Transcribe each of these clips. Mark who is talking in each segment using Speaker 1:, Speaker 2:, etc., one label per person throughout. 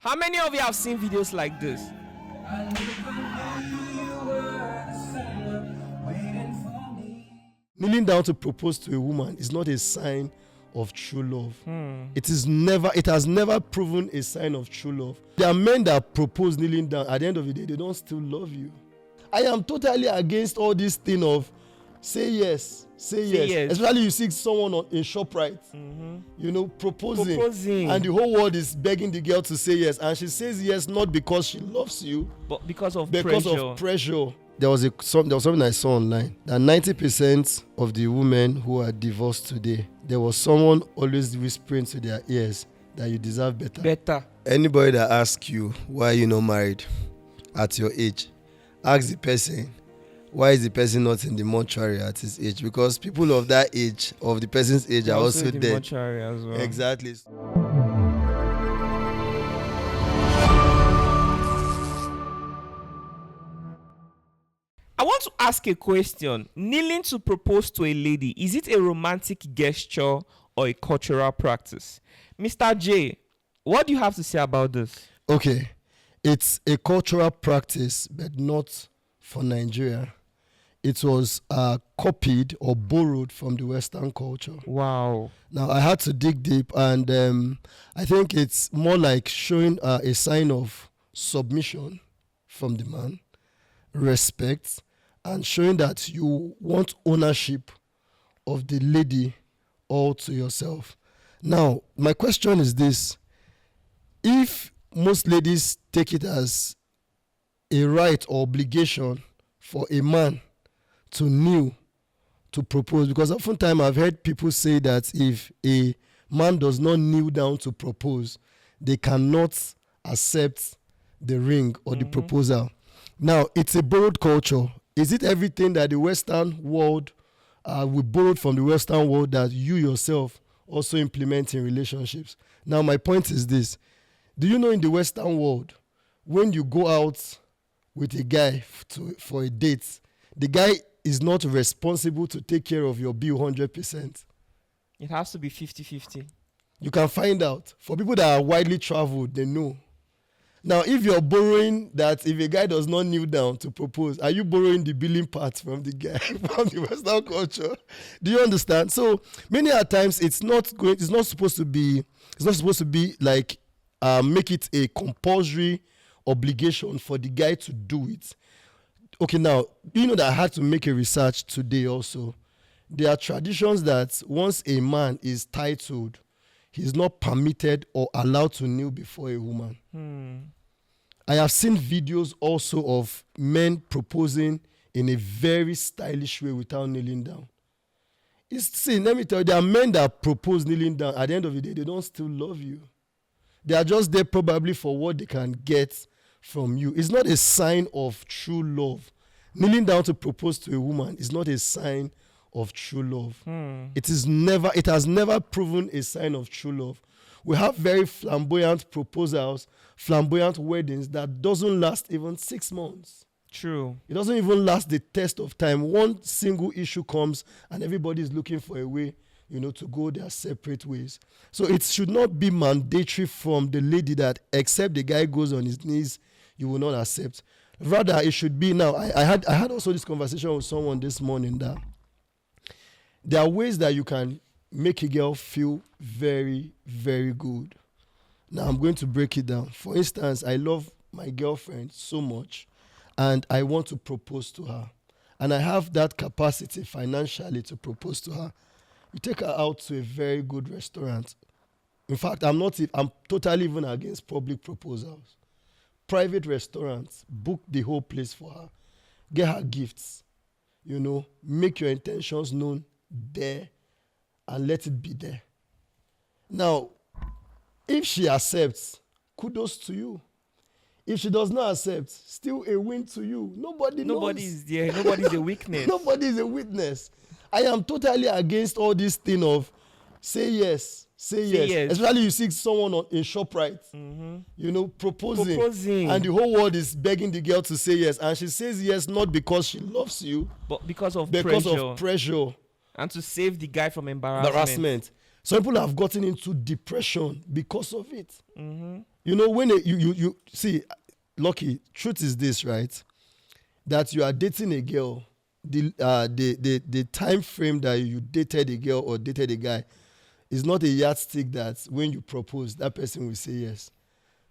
Speaker 1: How many of you have seen videos like this?
Speaker 2: Kneeling down to propose to a woman is not a sign of true love. It has never proven a sign of true love. There are men that propose kneeling down. At the end of the day, they don't still love you. I am totally against all this thing of say yes. Especially you see someone in ShopRite, proposing, and the whole world is begging the girl to say yes, and she says yes not because she loves you,
Speaker 1: but because of
Speaker 2: pressure. There was something I saw online that 90% of the women who are divorced today, there was someone always whispering to their ears that you deserve better. Anybody that asks you why you're not married at your age, ask the person, why is the person not in the mortuary at his age? Because people of that age, of the person's age, are also
Speaker 1: in the
Speaker 2: dead.
Speaker 1: Mortuary as well.
Speaker 2: Exactly.
Speaker 1: I want to ask a question. Kneeling to propose to a lady, is it a romantic gesture or a cultural practice? Mr. J, what do you have to say about this?
Speaker 2: Okay, it's a cultural practice, but not for Nigeria. It was copied or borrowed from the Western culture.
Speaker 1: Wow.
Speaker 2: Now, I had to dig deep, and I think it's more like showing a sign of submission from the man, respect, and showing that you want ownership of the lady all to yourself. Now, my question is this. If most ladies take it as a right or obligation for a man to kneel to propose, because oftentimes I've heard people say that if a man does not kneel down to propose, they cannot accept the ring or the proposal. Now, it's a borrowed culture. Is it everything that the Western world, we borrowed from the Western world, that you yourself also implement in relationships? Now, my point is this. Do you know in the Western world, when you go out with a guy for a date, the guy is not responsible to take care of your bill 100%.
Speaker 1: It has to be 50-50.
Speaker 2: You can find out. For people that are widely traveled, they know. Now, if you're borrowing that, if a guy does not kneel down to propose, are you borrowing the billing part from the guy, from the Western culture? Do you understand? So many a times it's not supposed to be like make it a compulsory obligation for the guy to do it. Okay, now, you know that I had to make a research today also. There are traditions that once a man is titled, he's not permitted or allowed to kneel before a woman. I have seen videos also of men proposing in a very stylish way without kneeling down. Let me tell you, there are men that propose kneeling down. At the end of the day, they don't still love you. They are just there probably for what they can get from you. It's not a sign of true love. Kneeling down to propose to a woman is not a sign of true love. It has never proven a sign of true love. We have very flamboyant proposals, flamboyant weddings that doesn't last even 6 months.
Speaker 1: True.
Speaker 2: It doesn't even last the test of time. One single issue comes and everybody is looking for a way, to go their separate ways. So it should not be mandatory from the lady that except the guy goes on his knees, you will not accept. Rather, it should be now. I had also this conversation with someone this morning that there are ways that you can make a girl feel very, very good. Now, I'm going to break it down. For instance, I love my girlfriend so much, and I want to propose to her. And I have that capacity financially to propose to her. You take her out to a very good restaurant. In fact, I'm totally even against public proposals. Private restaurants, book the whole place for her. Get her gifts. Make your intentions known there and let it be there. Now, if she accepts, kudos to you. If she does not accept, still a win to you. Nobody
Speaker 1: is there. Nobody's a weakness.
Speaker 2: Nobody is a witness. I am totally against all this thing of say yes. Especially you see someone in ShopRite, proposing, and the whole world is begging the girl to say yes, and she says yes not because she loves you,
Speaker 1: but because of
Speaker 2: pressure,
Speaker 1: and to save the guy from embarrassment.
Speaker 2: Some people have gotten into depression because of it.
Speaker 1: Mm-hmm.
Speaker 2: You know, when you see, Lucky, truth is this, right? That you are dating a girl, the time frame that you dated a girl or dated a guy is not a yardstick that when you propose, that person will say yes.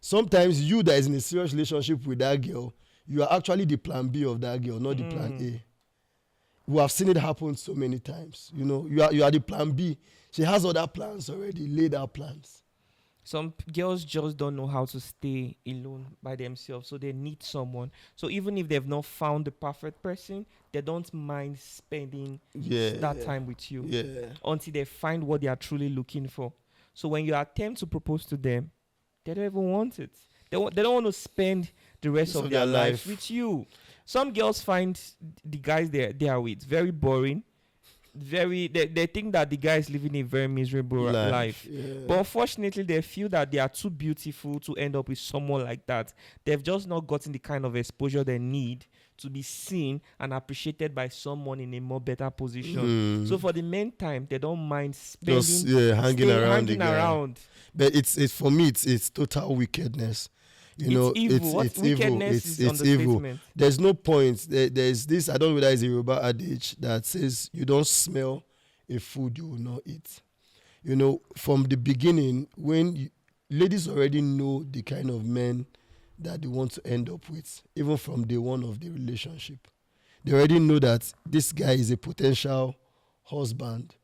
Speaker 2: Sometimes you that is in a serious relationship with that girl, you are actually the plan B of that girl, not the plan A. We have seen it happen so many times. You know, you are the plan B. She has other plans already, laid out plans.
Speaker 1: Some girls just don't know how to stay alone by themselves, so they need someone. So even if they've not found the perfect person, they don't mind spending that time with you until they find what they are truly looking for. So when you attempt to propose to them, they don't even want it. They don't want to spend the rest of their life with you. Some girls find the guys they are with very boring. They think that the guy is living a very miserable life. But unfortunately, they feel that they are too beautiful to end up with someone like that. They've just not gotten the kind of exposure they need to be seen and appreciated by someone in a more better position. So for the meantime, they don't mind spending
Speaker 2: just hanging around. But it's for me, it's total wickedness. You know,
Speaker 1: evil.
Speaker 2: It's evil. It's evil. There's no point. There's this, I don't know whether it's a Yoruba adage that says you don't smell a food you will not eat. You know, from the beginning, when ladies already know the kind of men that they want to end up with, even from day one of the relationship. They already know that this guy is a potential husband,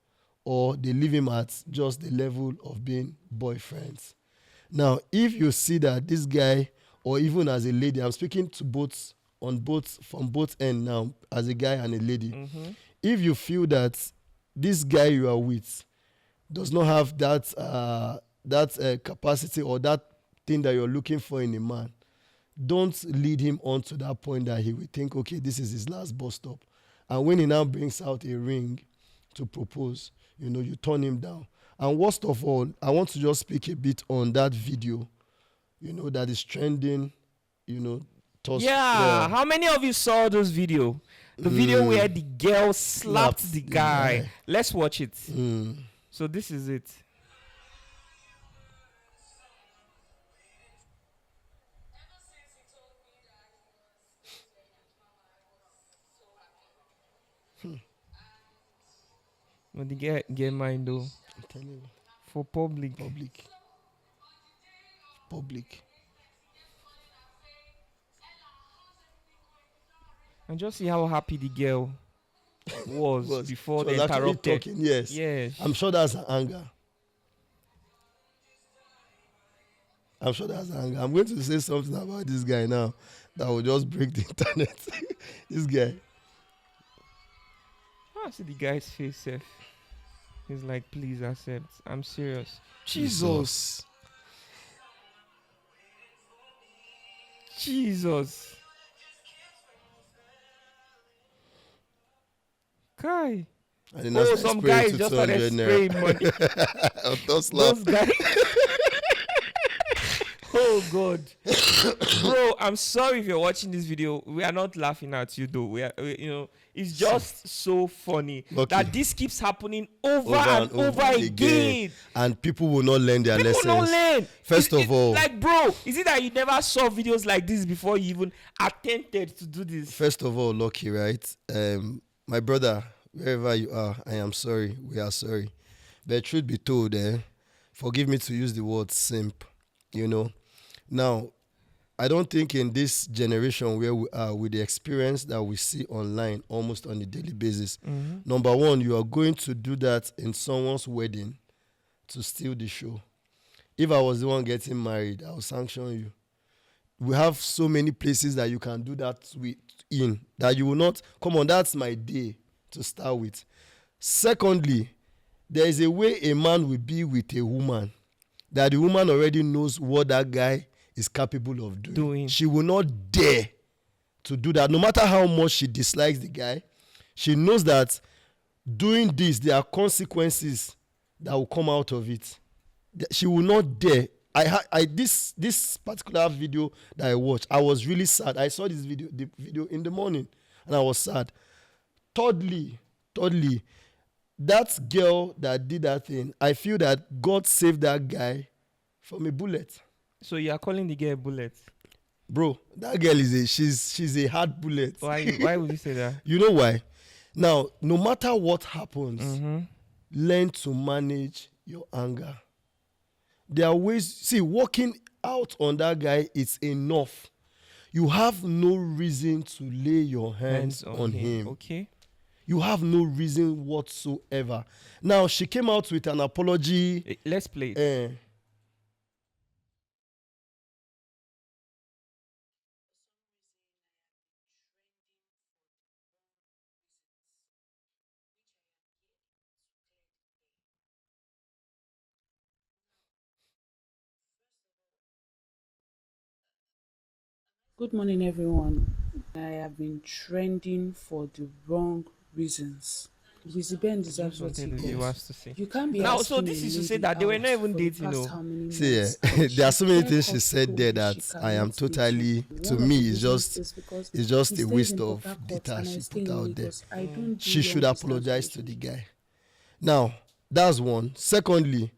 Speaker 2: or they leave him at just the level of being boyfriends. Now, if you see that this guy, or even as a lady, I'm speaking to from both ends now, as a guy and a lady. If you feel that this guy you are with does not have that capacity or that thing that you're looking for in a man, don't lead him on to that point that he will think, okay, this is his last bus stop. And when he now brings out a ring to propose, you know, you turn him down. And worst of all, I want to just speak a bit on that video, you know, that is trending, you know.
Speaker 1: How many of you saw those video? The video where the girl slapped the guy. Let's watch it. So this is it. But the get mind though.
Speaker 2: I'm telling you.
Speaker 1: For public. And just see how happy the girl was before they interrupted.
Speaker 2: Talking, yes. I'm sure that's anger. I'm going to say something about this guy now that will just break the internet. This guy.
Speaker 1: I see the guy's face, Seth. He's like, please accept. I'm serious. Jesus. Kai. Some guys just started spraying money. Those guys. Oh God. Bro, I'm sorry if you're watching this video. We are not laughing at you though. It's just so funny that this keeps happening over and over again.
Speaker 2: And people will not learn their lessons.
Speaker 1: People will not learn.
Speaker 2: First of all.
Speaker 1: Like, bro, is it that you never saw videos like this before you even attempted to do this?
Speaker 2: First of all, Lucky, right? My brother, wherever you are, I am sorry. We are sorry. But truth be told, forgive me to use the word simp, you know. Now, I don't think in this generation where we are, with the experience that we see online almost on a daily basis, number one, you are going to do that in someone's wedding to steal the show. If I was the one getting married, I would sanction you. We have so many places that you can do that in, that you will not, come on, that's my day to start with. Secondly, there is a way a man will be with a woman that the woman already knows what that guy is capable of doing. She will not dare to do that. No matter how much she dislikes the guy, she knows that doing this, there are consequences that will come out of it. She will not dare. This particular video that I watched, I was really sad. I saw the video in the morning, and I was sad. Thirdly, that girl that did that thing, I feel that God saved that guy from a bullet.
Speaker 1: So you are calling the girl a bullet?
Speaker 2: Bro, that girl she's a hard bullet.
Speaker 1: Why would you say that?
Speaker 2: You know why? Now, no matter what happens,
Speaker 1: Mm-hmm.
Speaker 2: learn to manage your anger. There are ways, see, walking out on that guy is enough. You have no reason to lay your hands on him.
Speaker 1: Okay.
Speaker 2: You have no reason whatsoever. Now, she came out with an apology.
Speaker 1: Let's play it.
Speaker 3: Good morning, everyone. I have been trending for the wrong reasons. Wizzy Ben deserves
Speaker 1: Just
Speaker 3: what he
Speaker 1: wanted the
Speaker 3: got.
Speaker 1: viewers to see.
Speaker 3: You can't be
Speaker 1: Now,
Speaker 3: asking
Speaker 1: so this
Speaker 3: a
Speaker 1: is to say
Speaker 3: lady
Speaker 1: that they were
Speaker 3: out
Speaker 1: not even
Speaker 3: for the
Speaker 1: dating,
Speaker 3: past
Speaker 1: no.
Speaker 3: how many
Speaker 2: See,
Speaker 3: months, and
Speaker 2: there are so many
Speaker 3: she's
Speaker 2: things she
Speaker 3: very
Speaker 2: said there
Speaker 3: comfortable,
Speaker 2: that
Speaker 3: she
Speaker 2: I am
Speaker 3: cannot be
Speaker 2: totally,
Speaker 3: true.
Speaker 2: to
Speaker 3: One of
Speaker 2: me,
Speaker 3: the
Speaker 2: it's
Speaker 3: reasons is because
Speaker 2: it's just
Speaker 3: he
Speaker 2: a
Speaker 3: stays
Speaker 2: waste
Speaker 3: in
Speaker 2: of
Speaker 3: Port Harcourt
Speaker 2: data
Speaker 3: and I
Speaker 2: she
Speaker 3: stay
Speaker 2: put
Speaker 3: in
Speaker 2: out there.
Speaker 3: Lagos. I don't do
Speaker 2: She should
Speaker 3: long distance
Speaker 2: apologize to the
Speaker 3: relationship.
Speaker 2: guy. Now, that's one. Secondly,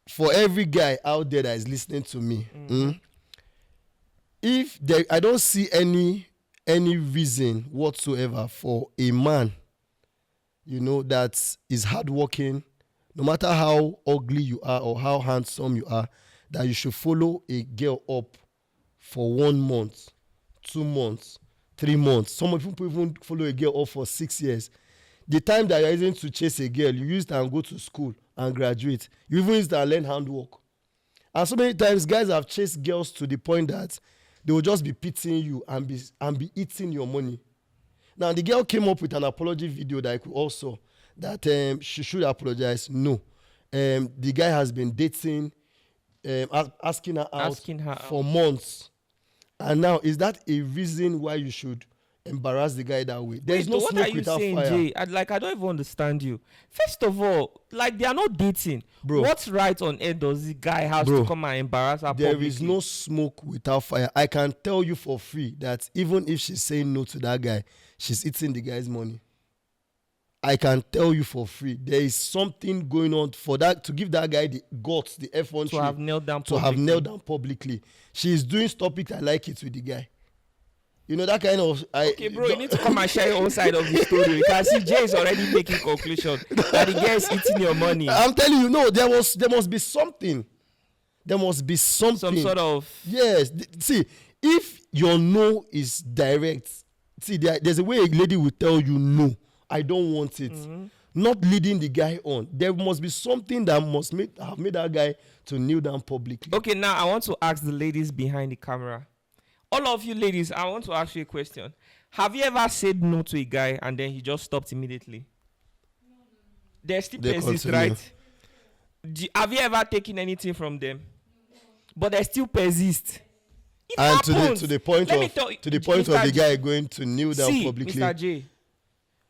Speaker 2: for every guy out there that is listening to me, if there, I don't see any reason whatsoever for a man, that is hardworking, no matter how ugly you are or how handsome you are, that you should follow a girl up for 1 month, 2 months, 3 months. Some people even follow a girl up for 6 years. The time that you're using to chase a girl, you use it and go to school and graduate. You even use it and learn handwork. And so many times, guys have chased girls to the point that they will just be pitying you and be eating your money. Now, the girl came up with an apology video that I could also, that she should apologize. No. The guy has been dating, asking her out
Speaker 1: Asking her
Speaker 2: for
Speaker 1: out.
Speaker 2: months. And now, is that a reason why you should embarrass the guy that way? There is
Speaker 1: Wait,
Speaker 2: no
Speaker 1: what are
Speaker 2: smoke
Speaker 1: you
Speaker 2: without
Speaker 1: saying,
Speaker 2: fire.
Speaker 1: Jay? I don't even understand you. First of all, like they are not dating.
Speaker 2: Bro.
Speaker 1: What right on earth does the guy has
Speaker 2: Bro,
Speaker 1: to come and embarrass her
Speaker 2: There
Speaker 1: publicly?
Speaker 2: is no smoke without fire. I can tell you for free that even if she's saying no to that guy, she's eating the guy's money. I can tell you for free. There is something going on for that to give that guy the guts, the F1
Speaker 1: to have knelt down
Speaker 2: to
Speaker 1: publicly.
Speaker 2: have knelt down publicly. She is doing stop it, I like it with the guy. You know that kind of.
Speaker 1: Okay, bro, you need to come and share your own side of the story. You can see Jay is already making conclusion that the girl is eating your money.
Speaker 2: I'm telling you, no, there must be something. There must be something.
Speaker 1: Some sort of.
Speaker 2: Yes. See, if your no is direct, see, there's a way a lady will tell you no, I don't want it. Not leading the guy on. There must be something that must have made that guy to kneel down publicly.
Speaker 1: Okay, now I want to ask the ladies behind the camera. All of you ladies, I want to ask you a question. Have you ever said no to a guy and then he just stopped immediately? They still
Speaker 2: They
Speaker 1: persist,
Speaker 2: continue.
Speaker 1: right? Have you ever taken anything from them? But they still persist. It
Speaker 2: And
Speaker 1: happens.
Speaker 2: to the point
Speaker 1: Let me
Speaker 2: of
Speaker 1: tell you,
Speaker 2: the
Speaker 1: Mr.
Speaker 2: guy going to kneel down
Speaker 1: See,
Speaker 2: publicly.
Speaker 1: Mr. J,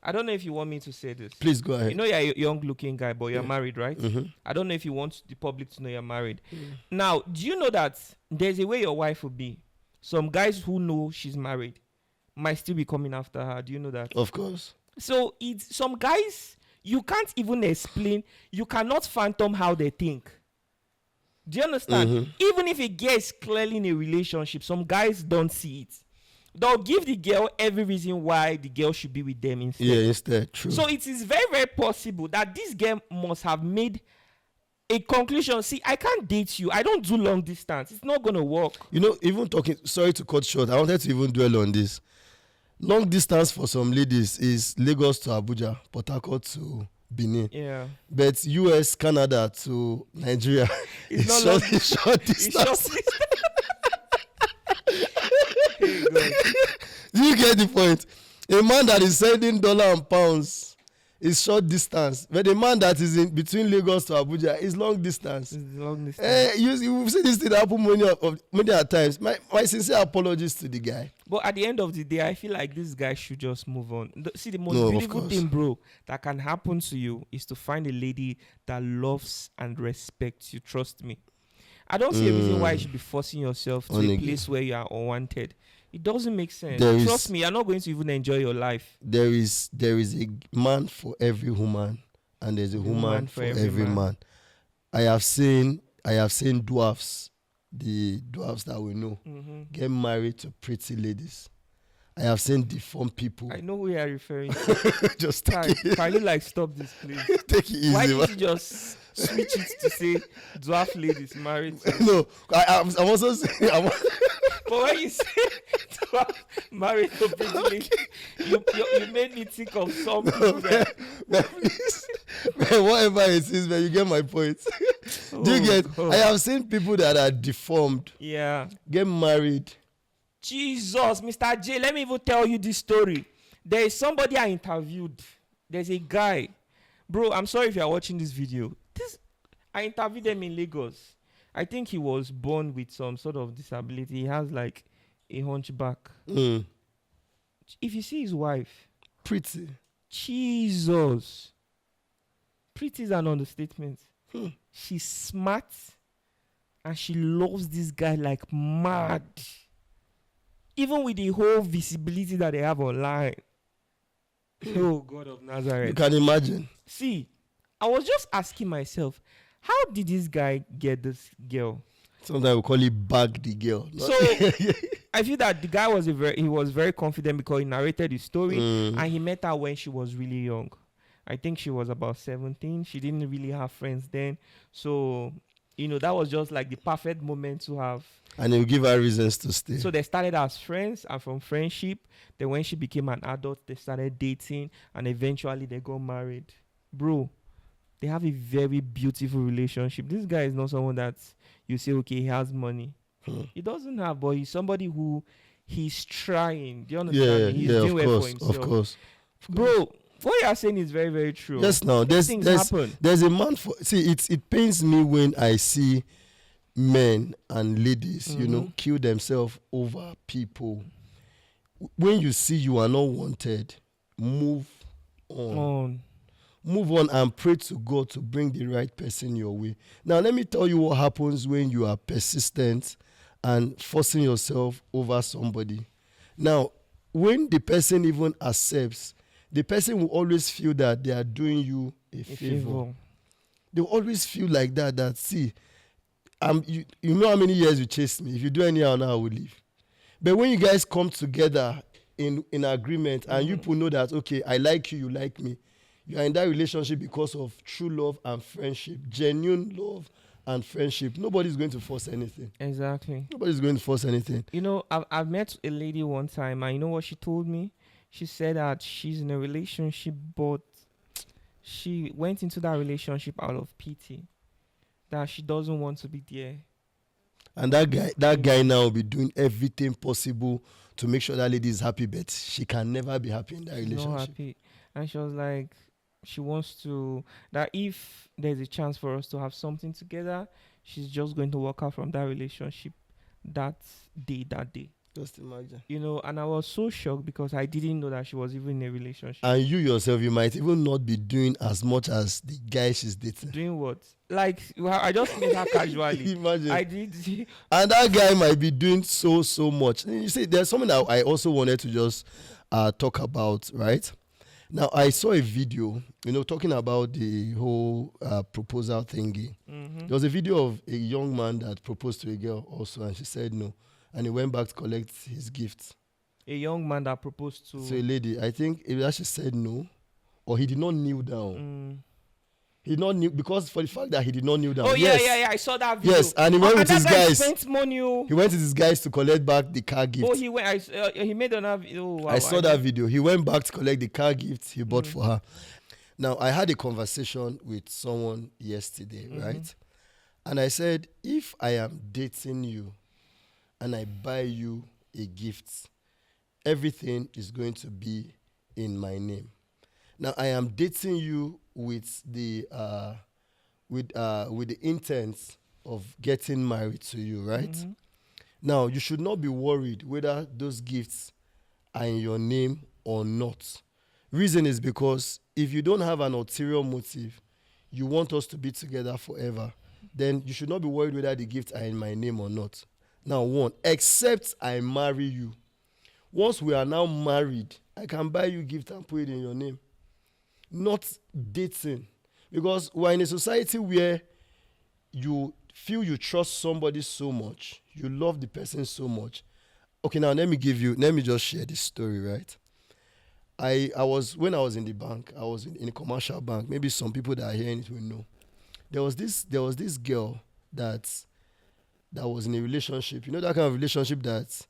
Speaker 1: I don't know if you want me to say this.
Speaker 2: Please go ahead.
Speaker 1: You know you're a young-looking guy, but you're married, right?
Speaker 2: Mhm.
Speaker 1: I don't know if you want the public to know you're married. Now, do you know that there's a way your wife will be? Some guys who know she's married might still be coming after her. Do you know that?
Speaker 2: Of course.
Speaker 1: So it's some guys you can't even explain. You cannot phantom how they think. Do you understand? Even if a girl is clearly in a relationship, some guys don't see it. They'll give the girl every reason why the girl should be with them instead.
Speaker 2: Yeah, instead. True.
Speaker 1: So it is very, very possible that this girl must have made a conclusion. See, I can't date you. I don't do long distance. It's not going to work.
Speaker 2: Even talking, sorry to cut short, I wanted to even dwell on this. Long distance for some ladies is Lagos to Abuja, Port Harcourt to Benin.
Speaker 1: Yeah.
Speaker 2: But US, Canada to Nigeria
Speaker 1: It's
Speaker 2: is
Speaker 1: not long-
Speaker 2: short
Speaker 1: It's
Speaker 2: distance.
Speaker 1: just. Hey, God.
Speaker 2: Do you get the point? A man that is sending dollar and pounds is short distance, but a man that is in between Lagos to Abuja is long distance.
Speaker 1: It's long distance.
Speaker 2: You see this thing happen many a times. My sincere apologies to the guy.
Speaker 1: But at the end of the day, I feel like this guy should just move on. See, the most
Speaker 2: No, of
Speaker 1: beautiful
Speaker 2: course.
Speaker 1: thing, bro, that can happen to you is to find a lady that loves and respects you. Trust me. I don't see a reason why you should be forcing yourself to a
Speaker 2: Honestly.
Speaker 1: place where you are unwanted. It doesn't make sense.
Speaker 2: There
Speaker 1: Trust
Speaker 2: is
Speaker 1: me, you're not going to even enjoy your life.
Speaker 2: there is a man for every woman, and there's a
Speaker 1: The
Speaker 2: woman for every man. I have seen dwarfs, the dwarfs that we know, get married to pretty ladies. I have seen deformed people.
Speaker 1: I know who you are referring to.
Speaker 2: Just take
Speaker 1: Can you like stop this, please?
Speaker 2: take it
Speaker 1: Why
Speaker 2: easy,
Speaker 1: did
Speaker 2: man.
Speaker 1: you just switch it to say dwarf ladies married to?
Speaker 2: No, I'm also saying,
Speaker 1: But when you say dwarf married to pretty lady, you made me think of some people that.
Speaker 2: man, please, man, whatever it is, man, you get my point. Do you get?
Speaker 1: Oh.
Speaker 2: I have seen people that are deformed
Speaker 1: Yeah.
Speaker 2: get married.
Speaker 1: Jesus, Mr. J, let me even tell you this story. There is somebody I interviewed. There's a guy. Bro, I'm sorry if you're watching this video. I interviewed him in Lagos. I think he was born with some sort of disability. He has like a hunchback.
Speaker 2: Mm.
Speaker 1: If you see his wife,
Speaker 2: Pretty.
Speaker 1: Jesus. Pretty is an understatement.
Speaker 2: Hmm.
Speaker 1: She's smart and she loves this guy like mad. Even with the whole visibility that they have online. Oh, God of
Speaker 2: You
Speaker 1: Nazareth.
Speaker 2: can imagine.
Speaker 1: See, I was just asking myself, how did this guy get this girl?
Speaker 2: Sometimes we call it bag the girl.
Speaker 1: So I feel that the guy was very confident because he narrated his story and he met her when she was really young. I think she was about 17. She didn't really have friends then. So, that was just like the perfect moment to have.
Speaker 2: And he'll give her reasons to stay.
Speaker 1: So they started as friends, and from friendship, then when she became an adult, they started dating, and eventually they got married. Bro, they have a very beautiful relationship. This guy is not someone that you say, okay, he has money. He doesn't have, but he's somebody who he's trying. Do you understand? He's doing well for himself.
Speaker 2: Of course.
Speaker 1: Bro, what you are saying is very, very true.
Speaker 2: Yes, now
Speaker 1: These things happen.
Speaker 2: there's a man for. See, it pains me when I see men and ladies, kill themselves over people. When you see you are not wanted, move on. Move on and pray to God to bring the right person your way. Now, let me tell you what happens when you are persistent and forcing yourself over somebody. Now, when the person even accepts, the person will always feel that they are doing you a favor. They will always feel like that see, you know how many years you chased me. If you do anyhow now, I will leave. But when you guys come together in agreement and you people know that, okay, I like you, you like me, you are in that relationship because of true love and friendship, genuine love and friendship. Nobody's going to force anything.
Speaker 1: Exactly.
Speaker 2: Nobody's going to force anything.
Speaker 1: I've met a lady one time, and you know what she told me? She said that she's in a relationship, but she went into that relationship out of pity, that she doesn't want to be there.
Speaker 2: And that guy now will be doing everything possible to make sure that lady is happy, but she can never be happy in that
Speaker 1: She's
Speaker 2: relationship.
Speaker 1: not happy. And she was like, she wants to, that if there's a chance for us to have something together, she's just going to walk out from that relationship that day.
Speaker 2: Just imagine.
Speaker 1: And I was so shocked because I didn't know that she was even in a relationship.
Speaker 2: And you yourself, you might even not be doing as much as the guy she's dating.
Speaker 1: Doing what? Like, I just met her casually.
Speaker 2: Imagine.
Speaker 1: I did.
Speaker 2: And that guy might be doing so much. You see, there's something that I also wanted to just talk about, right? Now, I saw a video, talking about the whole proposal thingy. There was a video of a young man that proposed to a girl also, and she said no. And he went back to collect his gifts.
Speaker 1: A young man that proposed to
Speaker 2: a lady. I think it actually said no, or he did not kneel down. He did not kneel because for the fact that he did not kneel down.
Speaker 1: Oh yeah, I saw that video.
Speaker 2: Yes, and he went with his guys.
Speaker 1: Spent money.
Speaker 2: He went with his guys to collect back the car gift.
Speaker 1: Oh, he went. He made another. Oh, wow,
Speaker 2: I saw that video. He went back to collect the car gift he bought for her. Now, I had a conversation with someone yesterday, right? And I said, if I am dating you and I buy you a gift, everything is going to be in my name. Now, I am dating you with the intent of getting married to you, right? Now, you should not be worried whether those gifts are in your name or not. Reason is because if you don't have an ulterior motive, you want us to be together forever, then you should not be worried whether the gifts are in my name or not. Now, one, except I marry you, Once we are now married, I can buy you gift and put it in your name. Not dating. Because we're in a society where you feel you trust somebody so much, you love the person so much. Okay, now let me just share this story, right? I was when I was in the bank, I was in a commercial bank. Maybe some people that are hearing it will know. There was this girl that was in a relationship. You know that kind of relationship that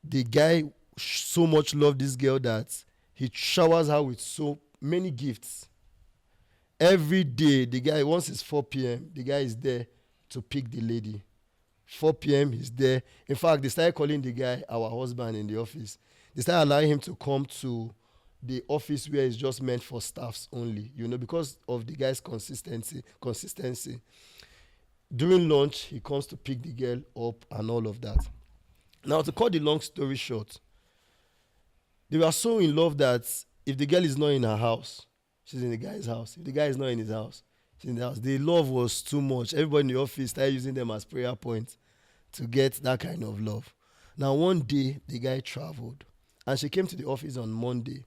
Speaker 2: the guy so much loved this girl that he showers her with so many gifts. Every day, the guy, once it's 4 p.m., the guy is there to pick the lady. 4 p.m., he's there. In fact, they started calling the guy our husband in the office. They started allowing him to come to the office where it's just meant for staffs only, because of the guy's consistency. During lunch, he comes to pick the girl up and all of that. Now, to cut the long story short, they were so in love that if the girl is not in her house, she's in the guy's house. If the guy is not in his house, she's in the house. The love was too much. Everybody in the office started using them as prayer points to get that kind of love. Now, one day, the guy traveled, and she came to the office on Monday,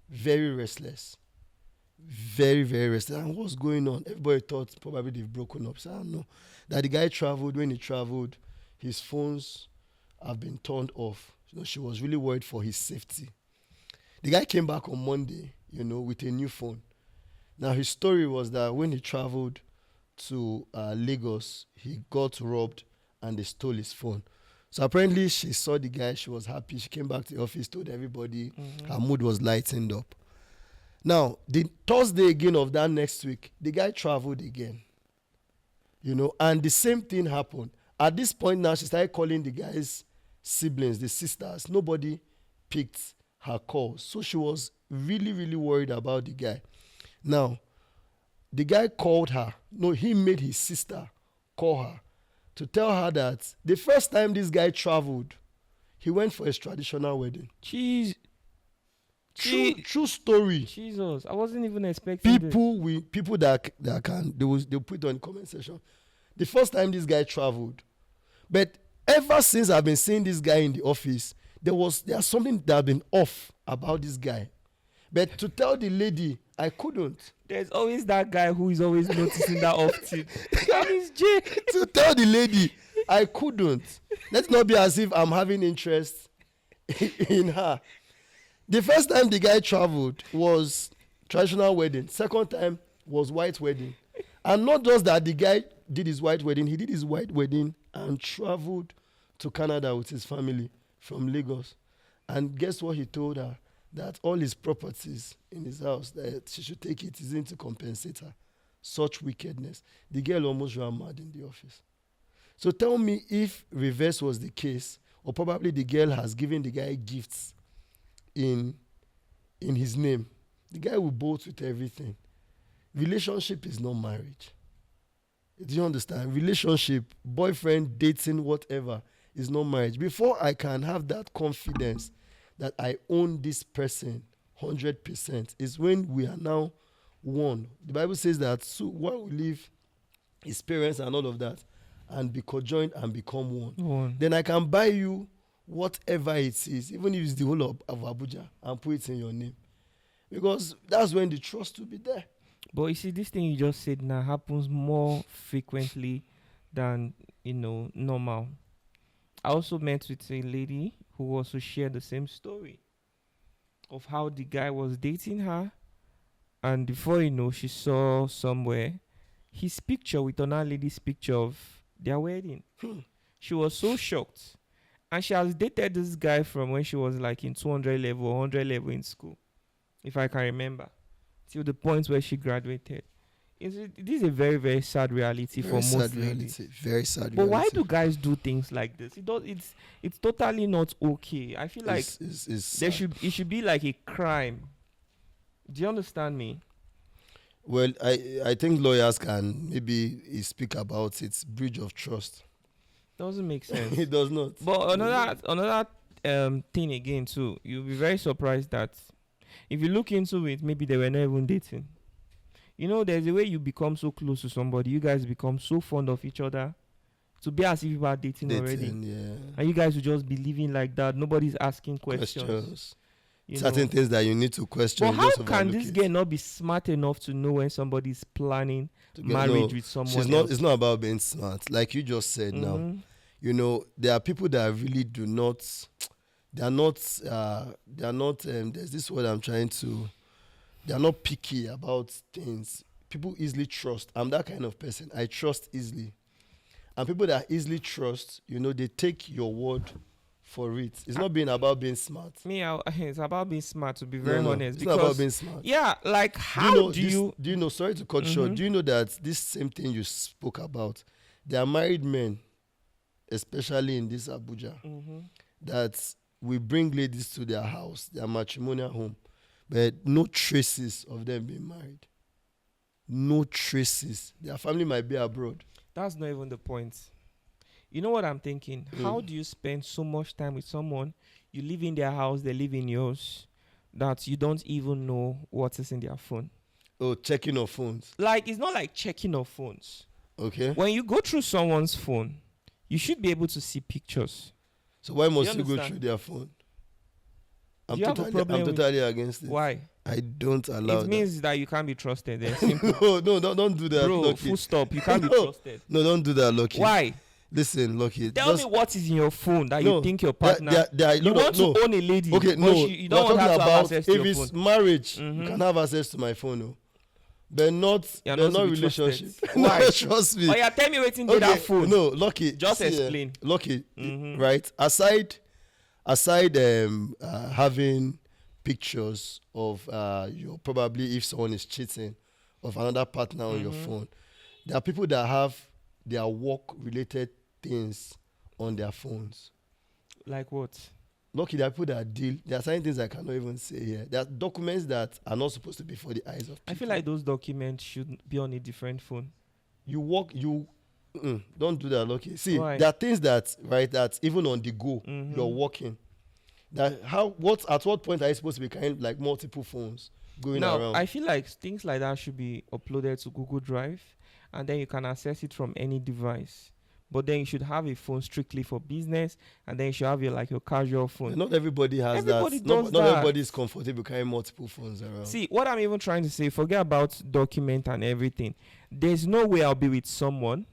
Speaker 2: very restless. Very, very restless. And what's going on? Everybody thought probably they've broken up. So I don't know. That the guy traveled. When he traveled, his phones have been turned off. She was really worried for his safety. The guy came back on Monday, with a new phone. Now, his story was that when he traveled to Lagos, he got robbed and they stole his phone. So apparently, she saw the guy. She was happy. She came back to the office, told everybody. Her mood was lightened up. Now, the Thursday again of that next week, the guy traveled again. And the same thing happened. At this point now, she started calling the guy's siblings, the sisters. Nobody picked her calls. So she was really, really worried about the guy. Now, the guy called her. No, he made his sister call her to tell her that the first time this guy traveled, he went for his traditional wedding.
Speaker 1: Jeez.
Speaker 2: True story.
Speaker 1: Jesus, I wasn't even expecting
Speaker 2: People that can they'll put it on the comment section. The first time this guy traveled, but ever since I've been seeing this guy in the office, there's something that had been off about this guy. But to tell the lady, I couldn't.
Speaker 1: There's always that guy who is always noticing that often. That is Jay.
Speaker 2: To tell the lady, I couldn't. Let's not be as if I'm having interest in her. The first time the guy traveled was traditional wedding. Second time was white wedding. And not just that the guy did his white wedding, he did his white wedding and traveled to Canada with his family from Lagos. And guess what he told her? That all his properties in his house, that she should take it, is in to compensate her. Such wickedness. The girl almost ran mad in the office. So tell me if reverse was the case, or probably the girl has given the guy gifts in his name. The guy will bolt with everything. Relationship is not marriage. Do you understand? Relationship, boyfriend, dating, whatever, is not marriage. Before I can have that confidence that I own this person 100%, is when we are now one. The Bible says that so one will leave his parents and all of that and be conjoined and become one. Then I can buy you whatever it is, even if it's the whole of Abuja, and put it in your name. Because that's when the trust will be there.
Speaker 1: But you see, this thing you just said now happens more frequently than, normal. I also met with a lady who also shared the same story of how the guy was dating her. And before she saw somewhere his picture with another lady's picture of their wedding. She was so shocked. And she has dated this guy from when she was like in 200 level or 100 level in school, if I can remember, till the point where she graduated. This is a very, very sad reality for most ladies.
Speaker 2: Very sad reality.
Speaker 1: But why do guys do things like this? It's totally not okay. I feel like it should be like a crime. Do you understand me?
Speaker 2: Well, I think lawyers can maybe speak about its breach of trust.
Speaker 1: Doesn't make sense.
Speaker 2: It does not.
Speaker 1: But another thing again too, you'll be very surprised that if you look into it, maybe they were not even dating. There's a way you become so close to somebody, you guys become so fond of each other to be as if you are dating already.
Speaker 2: Yeah.
Speaker 1: And you guys will just be living like that. Nobody's asking questions.
Speaker 2: Certain things that you need to question.
Speaker 1: But how can this girl not be smart enough to know when somebody's planning marriage with someone else?
Speaker 2: It's not about being smart. Like you just said now. There are people that really do not, they are not, there's this word I'm trying to, they are not picky about things. People easily trust. I'm that kind of person. I trust easily. And people that easily trust, they take your word for it. It's not being about being smart.
Speaker 1: It's about being smart, to be very honest.
Speaker 2: It's not about being smart.
Speaker 1: Yeah, like how do you...
Speaker 2: Do you know, sorry to cut short, do you know that this same thing you spoke about, there are married men, especially in this Abuja, that we bring ladies to their house, their matrimonial home, but no traces of them being married. No traces. Their family might be abroad.
Speaker 1: That's not even the point. You know what I'm thinking? How do you spend so much time with someone, you live in their house, they live in yours, that you don't even know what is in their phone?
Speaker 2: Oh, checking of phones.
Speaker 1: Like, it's not like checking of phones.
Speaker 2: Okay.
Speaker 1: When you go through someone's phone, you should be able to see pictures.
Speaker 2: So why must you go through their phone? I'm totally against it.
Speaker 1: Why?
Speaker 2: I don't allow
Speaker 1: it. It means that you can't be trusted. Simple.
Speaker 2: No, don't do that.
Speaker 1: Bro,
Speaker 2: Lucky.
Speaker 1: Full stop. You can't be trusted.
Speaker 2: No, don't do that, Lucky.
Speaker 1: Why?
Speaker 2: Listen, Lucky.
Speaker 1: Tell me what is in your phone that you think your partner... You want to own a lady.
Speaker 2: Okay, no.
Speaker 1: You don't want her to have access to your phone.
Speaker 2: If it's marriage, you can have access to my phone. No. But not relationship.
Speaker 1: Why?
Speaker 2: Trust me.
Speaker 1: Oh, yeah, tell me waiting to that phone.
Speaker 2: No, Lucky.
Speaker 1: Just explain.
Speaker 2: Lucky, right? Aside having pictures of probably if someone is cheating of another partner on your phone, there are people that have their work-related things on their phones.
Speaker 1: Like what?
Speaker 2: Lucky, there are people that deal. There are certain things I cannot even say here. There are documents that are not supposed to be for the eyes of people.
Speaker 1: I feel like those documents should be on a different phone.
Speaker 2: Don't do that, Lucky. See, there are things that even on the go, you're working. At what point are you supposed to be carrying like multiple phones going around?
Speaker 1: I feel like things like that should be uploaded to Google Drive, and then you can access it from any device. But then you should have a phone strictly for business, and then you should have your casual phone.
Speaker 2: Not everybody has that. Not everybody is comfortable carrying multiple phones around.
Speaker 1: See, what I'm even trying to say, forget about document and everything. There's no way I'll be with someone,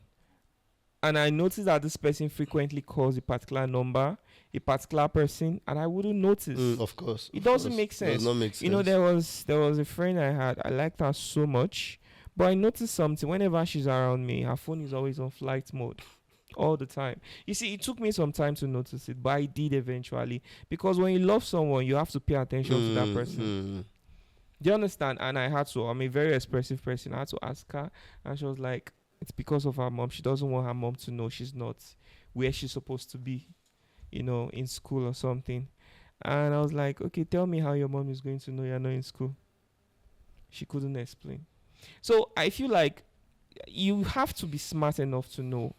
Speaker 1: and I notice that this person frequently calls a particular number, a particular person, and I wouldn't notice.
Speaker 2: Of course.
Speaker 1: It doesn't make sense.
Speaker 2: It does not make sense.
Speaker 1: There was a friend I had. I liked her so much, but I noticed something. Whenever she's around me, her phone is always on flight mode. All the time. You see, it took me some time to notice it, but I did eventually. Because when you love someone, you have to pay attention to that person. Do you understand? And I'm a very expressive person. I had to ask her, and she was like, it's because of her mom. She doesn't want her mom to know she's not where she's supposed to be, in school or something. And I was like, okay, tell me how your mom is going to know you're not in school. She couldn't explain. So I feel like you have to be smart enough to know.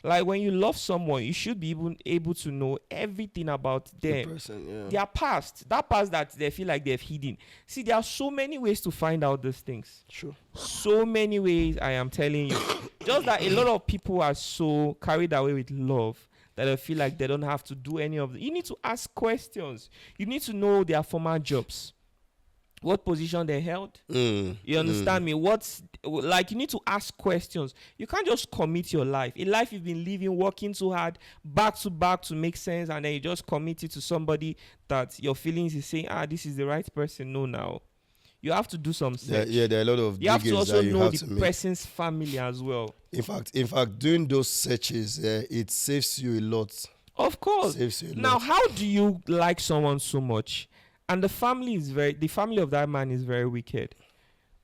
Speaker 1: Like when you love someone, you should be able to know everything about them.
Speaker 2: The person,
Speaker 1: their past. That past that they feel like they've hidden. See, there are so many ways to find out these things.
Speaker 2: Sure.
Speaker 1: So many ways, I am telling you. Just that a lot of people are so carried away with love that they feel like they don't have to do any of it. You need to ask questions. You need to know their former jobs. What position they held. You understand me? You need to ask questions. You can't just commit your life. A life you've been living, working too hard, back to back to make sense, and then you just commit it to somebody that your feelings is saying, this is the right person. No, now. You have to do some search.
Speaker 2: Yeah, there are a lot of
Speaker 1: you have to also know the
Speaker 2: make.
Speaker 1: person's family as well.
Speaker 2: In fact, doing those searches, it saves you a lot.
Speaker 1: Of course.
Speaker 2: Saves you a lot.
Speaker 1: Now, how do you like someone so much? And the family of that man is very wicked.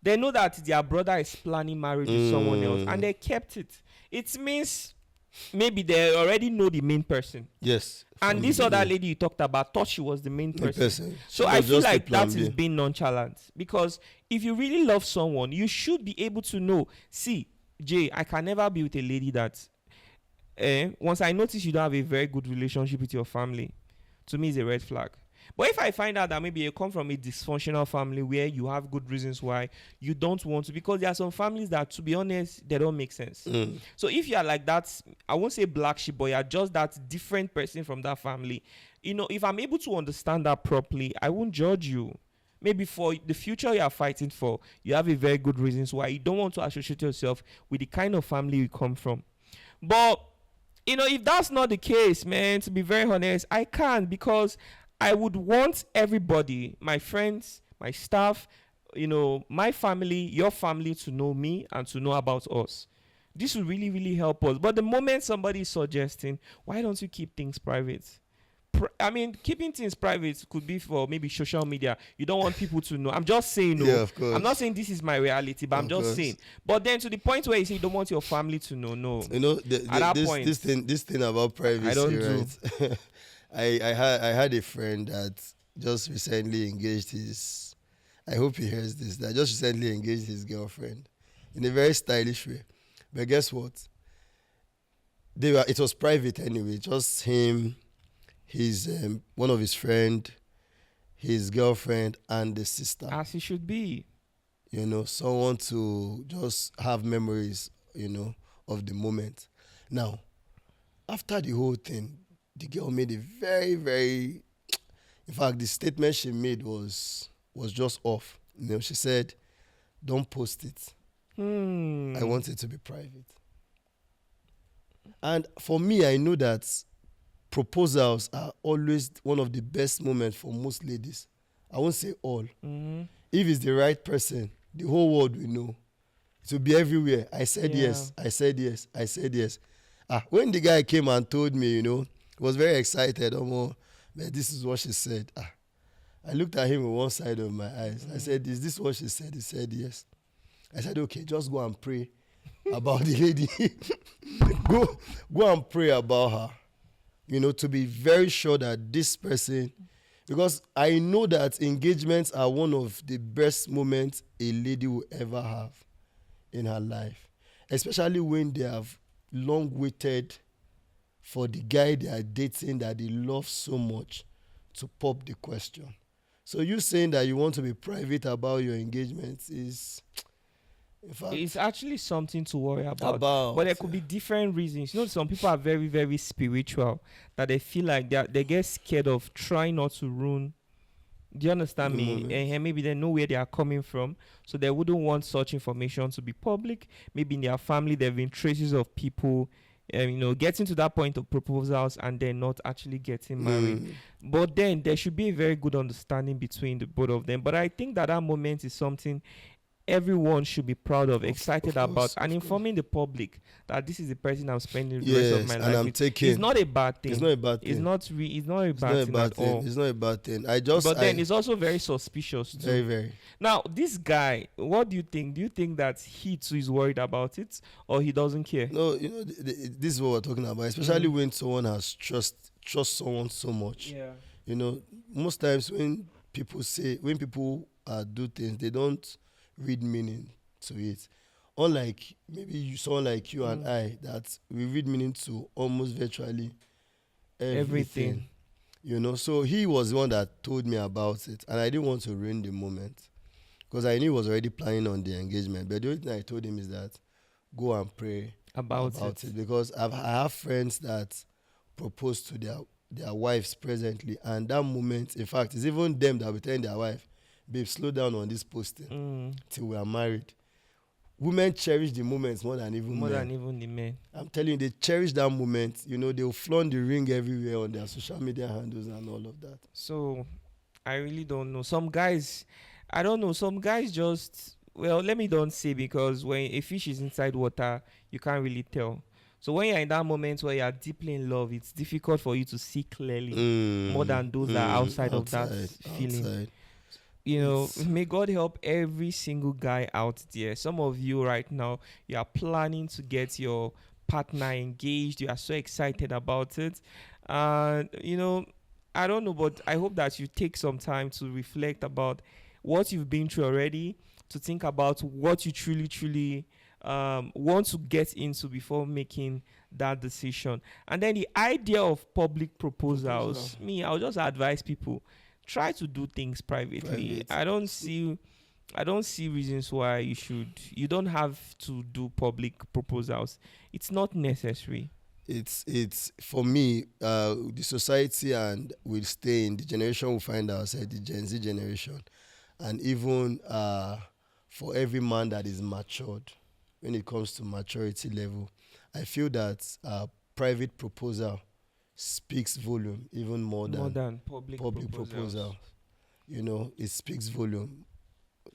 Speaker 1: They know that their brother is planning marriage with someone else, and they kept it. It means maybe they already know the main person.
Speaker 2: Yes.
Speaker 1: And this other lady you talked about thought she was the main person. So I feel like that is being nonchalant. Because if you really love someone, you should be able to know. See, Jay, I can never be with a lady that once I notice you don't have a very good relationship with your family, to me is a red flag. But if I find out that maybe you come from a dysfunctional family where you have good reasons why you don't want to, because there are some families that, to be honest, they don't make sense. So if you are like that, I won't say black sheep, but you are just that different person from that family. If I'm able to understand that properly, I won't judge you. Maybe for the future you are fighting for, you have a very good reasons why you don't want to associate yourself with the kind of family you come from. But if that's not the case, man, to be very honest, I can't, because I would want everybody, my friends, my staff, my family, your family, to know me and to know about us. This will really, really help us. But the moment somebody is suggesting, why don't you keep things private? Keeping things private could be for maybe social media. You don't want people to know. I'm just saying, no.
Speaker 2: Yeah, of course.
Speaker 1: I'm not saying this is my reality, but I'm just saying. But then to the point where you say you don't want your family to know, no. At that point,
Speaker 2: this thing about privacy,
Speaker 1: I don't
Speaker 2: right? I had a friend that just recently engaged his. I hope he hears this. That just recently engaged his girlfriend in a very stylish way. But guess what? It was private anyway. Just him, his one of his friend, his girlfriend, and the sister.
Speaker 1: As it should be.
Speaker 2: Someone to just have memories, of the moment. Now, after the whole thing, the girl made a very, very, in fact, the statement she made was just off. She said, "Don't post it. I want it to be private." And for me, I know that proposals are always one of the best moments for most ladies. I won't say all. If it's the right person, the whole world will know. It will be everywhere. I said yes. I said yes. I said yes. When the guy came and told me, he was very excited. Man, this is what she said. I looked at him with one side of my eyes. I said, "Is this what she said?" He said yes. I said, "Okay, just go and pray about the lady." Go and pray about her. To be very sure that this person, because I know that engagements are one of the best moments a lady will ever have in her life, especially when they have long waited for the guy they are dating that they love so much to pop the question. So you saying that you want to be private about your engagements is, in fact,
Speaker 1: it's actually something to worry about. But there could be different reasons. Some people are very, very spiritual, that they feel like they get scared of trying not to ruin. Do you understand me? And maybe they know where they are coming from, so they wouldn't want such information to be public. Maybe in their family there have been traces of people, getting to that point of proposals and then not actually getting married. But then there should be a very good understanding between the both of them. But I think that moment is something everyone should be proud of, excited about, and informing the public that this is the person I'm spending the rest of my life
Speaker 2: and
Speaker 1: with. It's not a bad thing.
Speaker 2: It's not a bad thing.
Speaker 1: It's not a bad thing at all.
Speaker 2: It's not a bad thing.
Speaker 1: But then it's also very suspicious too.
Speaker 2: Very, very.
Speaker 1: Now, this guy, what do you think? Do you think that he too is worried about it, or he doesn't care?
Speaker 2: No, this is what we're talking about, especially when someone has trust someone so much.
Speaker 1: Yeah.
Speaker 2: Most times when people do things, they don't read meaning to it. Unlike maybe someone like you and I, that we read meaning to almost virtually everything. So he was the one that told me about it, and I didn't want to ruin the moment because I knew he was already planning on the engagement. But the only thing I told him is that go and pray about it, because I have friends that propose to their wives presently, and that moment, in fact, it's even them that will tell their wife, "Babe, slow down on this posting till we are married." Women cherish the moments more than even
Speaker 1: the men.
Speaker 2: I'm telling you, they cherish that moment. They'll flaunt the ring everywhere on their social media handles and all of that.
Speaker 1: So, I really don't know. Some guys, I don't know. Some guys just, let me don't say, because when a fish is inside water, you can't really tell. So when you're in that moment where you're deeply in love, it's difficult for you to see clearly more than those that are outside of that feeling. May God help every single guy out there. Some of you right now, you are planning to get your partner engaged. You are so excited about it. I don't know, but I hope that you take some time to reflect about what you've been through already, to think about what you truly want to get into before making that decision. And then the idea of public proposals, I'll just advise people try to do things privately.
Speaker 2: Private.
Speaker 1: I don't see reasons why you don't have to do public proposals. It's not necessary.
Speaker 2: It's for me, the society and will stay in the generation we find ourselves, the Gen Z generation, and even for every man that is matured when it comes to maturity level, I feel that private proposal speaks volume even more
Speaker 1: More
Speaker 2: than
Speaker 1: than public proposals.
Speaker 2: proposal. It speaks volume.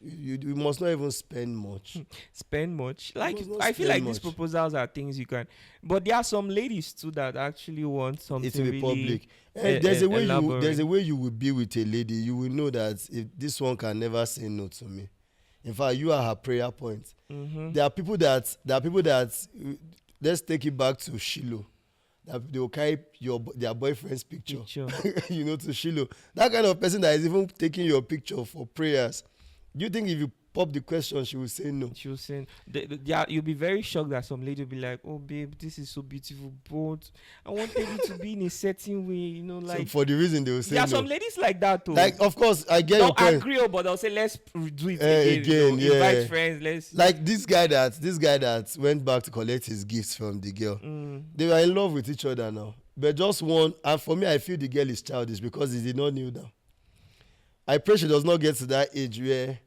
Speaker 2: You must not even spend much.
Speaker 1: Spend much. Like,
Speaker 2: must not
Speaker 1: I feel
Speaker 2: spend
Speaker 1: like these
Speaker 2: much.
Speaker 1: proposals are things you can, but there are some ladies too that actually want something
Speaker 2: It will be
Speaker 1: really
Speaker 2: public. And there's a way
Speaker 1: elaborate.
Speaker 2: there's a way you will be with a lady. You will know that if this one can never say no to me. In fact, you are her prayer point.
Speaker 1: Mm-hmm.
Speaker 2: There are people that let's take it back to Shiloh. That they will carry their boyfriend's picture, to Shiloh. That kind of person that is even taking your picture for prayers. Do you think if you pop the question, she will say no?
Speaker 1: She was saying, yeah, you'll be very shocked that some lady will be like, "Oh, babe, this is so beautiful, but I wanted it to be in a certain way,
Speaker 2: So for the reason they will say
Speaker 1: there are
Speaker 2: no.
Speaker 1: some ladies like that too.
Speaker 2: Like, of course, I get your
Speaker 1: Don't
Speaker 2: point.
Speaker 1: agree, but they'll say, "Let's do it
Speaker 2: Again, yeah.
Speaker 1: Invite friends. Let's."
Speaker 2: Like this guy that went back to collect his gifts from the girl. They were in love with each other now. But just one, and for me, I feel the girl is childish because he did not kneel down. I pray she does not get to that age where,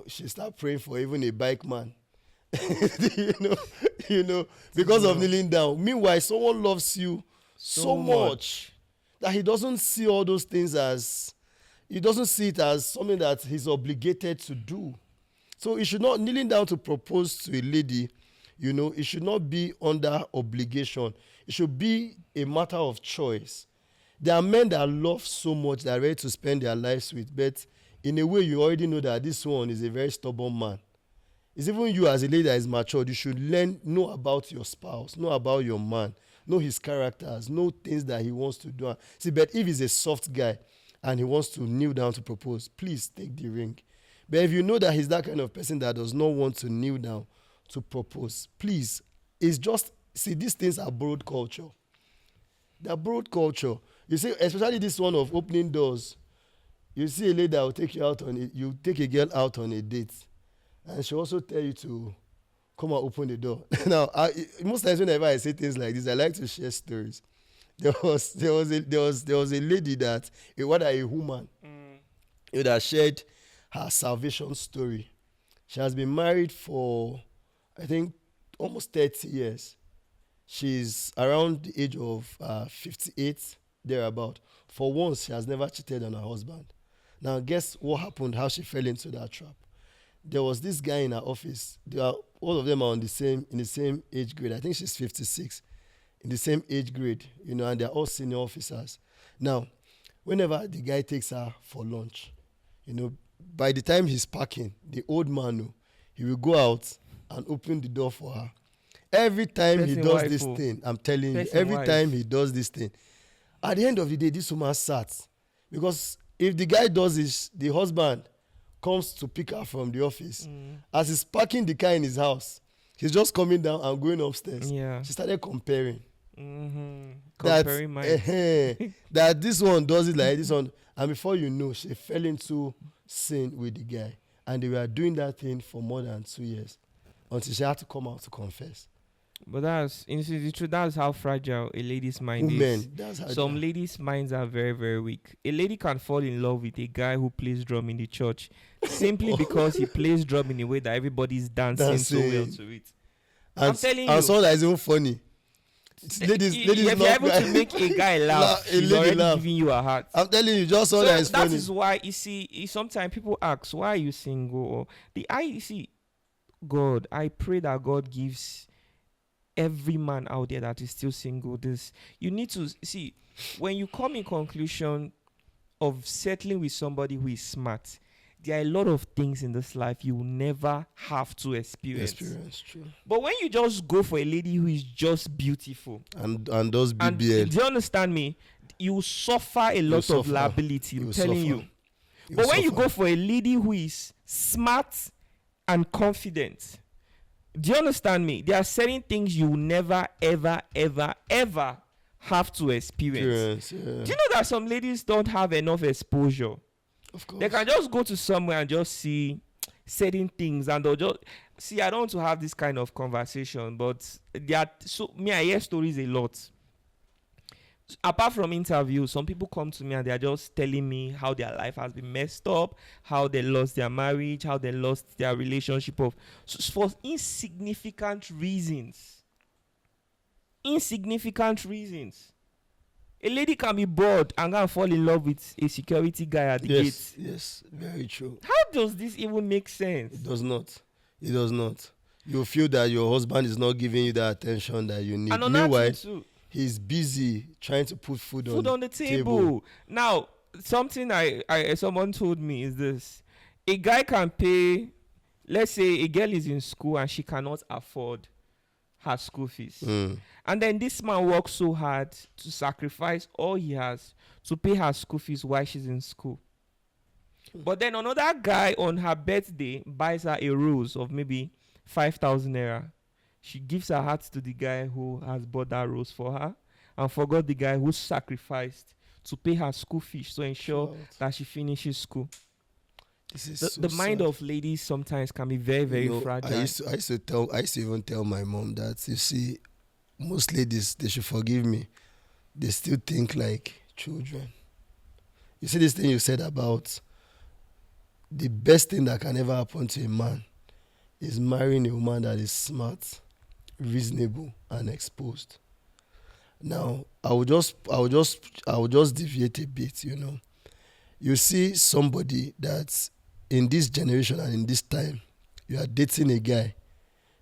Speaker 2: she start praying for even a bike man. Because of kneeling down. Meanwhile, someone loves you so much that he doesn't see all those things he doesn't see it as something that he's obligated to do. So he should not, kneeling down to propose to a lady, it should not be under obligation. It should be a matter of choice. There are men that love so much that are ready to spend their lives with, but in a way, you already know that this one is a very stubborn man. It's even you as a lady that is matured, you should know about your spouse, know about your man, know his characters, know things that he wants to do. See, but if he's a soft guy and he wants to kneel down to propose, please take the ring. But if you know that he's that kind of person that does not want to kneel down to propose, please, it's just, see, these things are borrowed culture. They're borrowed culture. You see, especially this one of opening doors. You see a lady that will take you out on it. You take a girl out on a date, and she also tell you to come and open the door. Now, most times whenever I say things like this, I like to share stories. There was a lady that a woman that shared her salvation story. She has been married for, I think, almost 30 years. She's around the age of 58, thereabout. For once, she has never cheated on her husband. Now, guess what happened, how she fell into that trap. There was this guy in her office. All of them are in the same age grade. I think she's 56, in the same age grade, and they're all senior officers. Now, whenever the guy takes her for lunch, by the time he's packing, the old man, he will go out and open the door for her. Every time he does this thing, I'm telling you, every time he does this thing, at the end of the day, this woman sat. Because if the guy does this, the husband comes to pick her from the office. As he's parking the car in his house, he's just coming down and going upstairs.
Speaker 1: Yeah.
Speaker 2: She started comparing.
Speaker 1: Comparing
Speaker 2: that this one does it like this one. And before you know, she fell into sin with the guy. And they were doing that thing for more than 2 years until she had to come out to confess.
Speaker 1: But that's the truth. That's how fragile a lady's mind
Speaker 2: Women,
Speaker 1: is.
Speaker 2: that's how
Speaker 1: Some ladies' minds are very, very weak. A lady can fall in love with a guy who plays drum in the church simply because he plays drum in a way that everybody's dancing so well to it. I'm telling you.
Speaker 2: And someone that is even funny. Ladies
Speaker 1: if you're able to make a guy laugh, she's already giving you a heart.
Speaker 2: I'm telling you, just someone that is funny.
Speaker 1: That is why, you see, sometimes people ask, why are you single? God, I pray that God gives every man out there that is still single this. You need to see, when you come in conclusion of settling with somebody who is smart, there are a lot of things in this life you will never have to experience.
Speaker 2: True.
Speaker 1: But when you just go for a lady who is just beautiful
Speaker 2: and does BBL,
Speaker 1: and do you understand me? You will suffer a lot of liability. I'm telling you. But when you go for a lady who is smart and confident, do you understand me? There are certain things you will never, ever, ever, ever have to experience.
Speaker 2: Parents, yeah.
Speaker 1: Do you know that some ladies don't have enough exposure?
Speaker 2: Of course.
Speaker 1: They can just go to somewhere and just see certain things, and they'll just see. I don't want to have this kind of conversation, but they are so me. I hear stories a lot. Apart from interviews, some people come to me and they are just telling me how their life has been messed up, how they lost their marriage, how they lost their relationship of for insignificant reasons. Insignificant reasons. A lady can be bored and go and fall in love with a security guy at the gate.
Speaker 2: Yes, very true.
Speaker 1: How does this even make sense?
Speaker 2: It does not. It does not. You feel that your husband is not giving you the attention that you need.
Speaker 1: And another
Speaker 2: Meanwhile,
Speaker 1: thing too,
Speaker 2: he's busy trying to put food
Speaker 1: on the table. Now, something I someone told me is this: a guy can pay. Let's say a girl is in school and she cannot afford her school fees, and then this man works so hard to sacrifice all he has to pay her school fees while she's in school. But then another guy on her birthday buys her a rose of maybe 5,000 naira. She gives her heart to the guy who has bought that rose for her and forgot the guy who sacrificed to pay her school fees to ensure that she finishes school.
Speaker 2: This is
Speaker 1: The mind
Speaker 2: sad.
Speaker 1: of ladies sometimes can be very, very fragile.
Speaker 2: I used to even tell my mom that, you see, most ladies, they should forgive me. They still think like children. You see this thing you said about the best thing that can ever happen to a man is marrying a woman that is smart, reasonable, and exposed. Now, I will just deviate a bit, you know. You see somebody that's in this generation and in this time, you are dating a guy,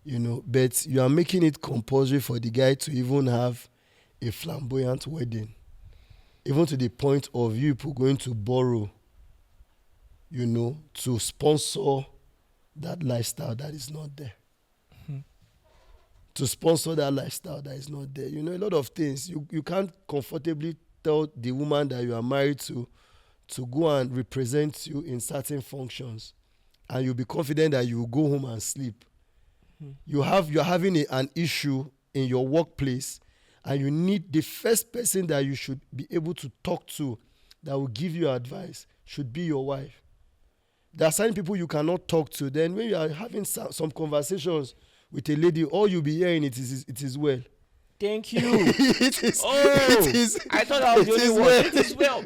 Speaker 2: you know, but you are making it compulsory for the guy to even have a flamboyant wedding, even to the point of you people going to borrow, you know, to sponsor that lifestyle that is not there. To sponsor that lifestyle that is not there. You know, a lot of things. You can't comfortably tell the woman that you are married to go and represent you in certain functions, and you'll be confident that you will go home and sleep. You're having an issue in your workplace, and you need the first person that you should be able to talk to that will give you advice should be your wife. There are certain people you cannot talk to. Then when you are having some conversations with a lady, all you'll be hearing it is well.
Speaker 1: Thank you.
Speaker 2: It is.
Speaker 1: I thought I was the only one.
Speaker 2: Well.
Speaker 1: It is well.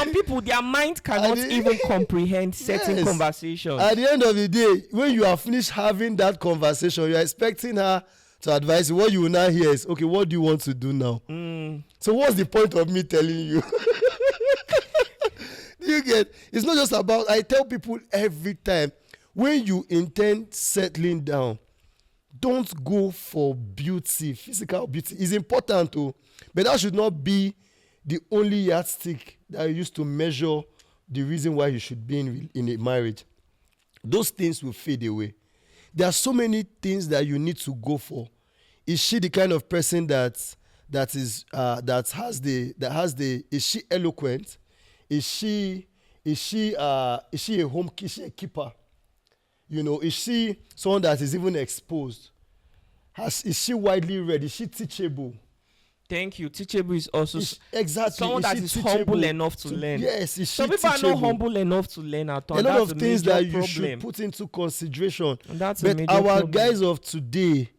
Speaker 1: Some people, their mind cannot even comprehend certain
Speaker 2: Yes.
Speaker 1: conversations.
Speaker 2: At the end of the day, when you are finished having that conversation, you are expecting her to advise you. What you will now hear is, okay, what do you want to do now? So what's the point of me telling you? Do you get? It's not just about, I tell people every time, when you intend settling down, don't go for beauty. Physical beauty is important too, but that should not be the only yardstick that you use to measure the reason why you should be in a marriage. Those things will fade away. There are so many things that you need to go for. Is she the kind of person is she eloquent? Is she a keeper? You know, is she someone that is even exposed? Is she widely read? Is she teachable?
Speaker 1: Thank you. Teachable is also
Speaker 2: Exactly.
Speaker 1: someone that is humble enough to learn.
Speaker 2: Yes, is she
Speaker 1: Some people
Speaker 2: teachable?
Speaker 1: are not humble enough to learn at all.
Speaker 2: A lot
Speaker 1: That's
Speaker 2: of
Speaker 1: a
Speaker 2: things
Speaker 1: major
Speaker 2: that you
Speaker 1: problem.
Speaker 2: should put into consideration.
Speaker 1: And that's a
Speaker 2: But
Speaker 1: major
Speaker 2: our
Speaker 1: problem.
Speaker 2: guys of today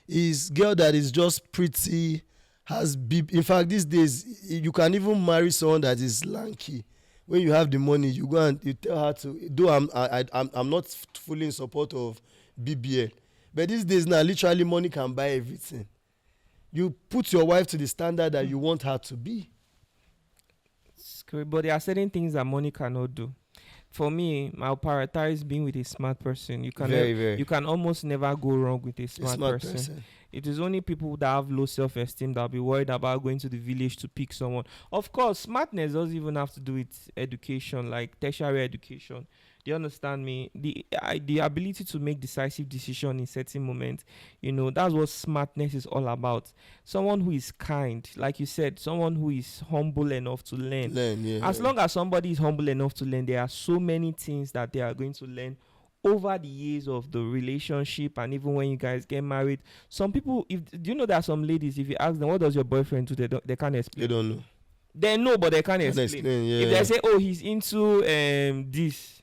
Speaker 2: is girl that is just pretty, has big. In fact, these days you can even marry someone that is lanky. When you have the money, you go and you tell her to. Though I'm not fully in support of BBL, but these days now, literally money can buy everything. You put your wife to the standard that you want her to be.
Speaker 1: But there are certain things that money cannot do. For me, I'll prioritize being with a smart person. You can
Speaker 2: Very.
Speaker 1: you can almost never go wrong with a smart person. It is only people that have low self-esteem that will be worried about going to the village to pick someone. Of course, smartness doesn't even have to do with education, like tertiary education. Do you understand me? The ability to make decisive decisions in certain moments, you know, that's what smartness is all about. Someone who is kind, like you said, someone who is humble enough to learn. As long as somebody is humble enough to learn, there are so many things that they are going to learn over the years of the relationship, and even when you guys get married, some people, if do you know that some ladies, if you ask them what does your boyfriend do, they can't
Speaker 2: They
Speaker 1: explain.
Speaker 2: don't know.
Speaker 1: They know, but they can't
Speaker 2: Can't
Speaker 1: explain.
Speaker 2: explain,
Speaker 1: If they
Speaker 2: yeah.
Speaker 1: say, oh, he's into this,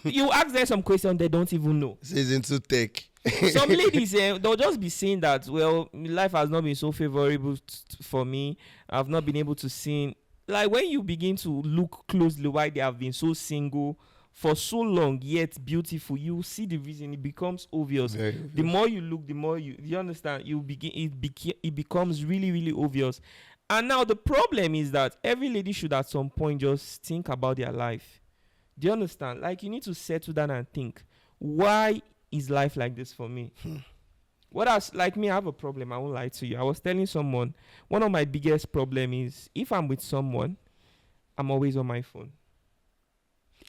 Speaker 1: you ask them some questions they don't even know.
Speaker 2: Says into tech.
Speaker 1: Some ladies, they'll just be saying that, well, life has not been so favorable for me. I've not been able to see. Like, when you begin to look closely why they have been so single for so long yet beautiful, you see the reason. It becomes obvious.
Speaker 2: Very
Speaker 1: The
Speaker 2: obvious.
Speaker 1: more you look, the more you understand. You begin it becomes really, really obvious. And now the problem is that every lady should at some point just think about their life. Do you understand? Like, you need to settle down and think, why is life like this for me? What else? Like me, I have a problem. I won't lie to you. I was telling someone, one of my biggest problem is if I'm with someone, I'm always on my phone.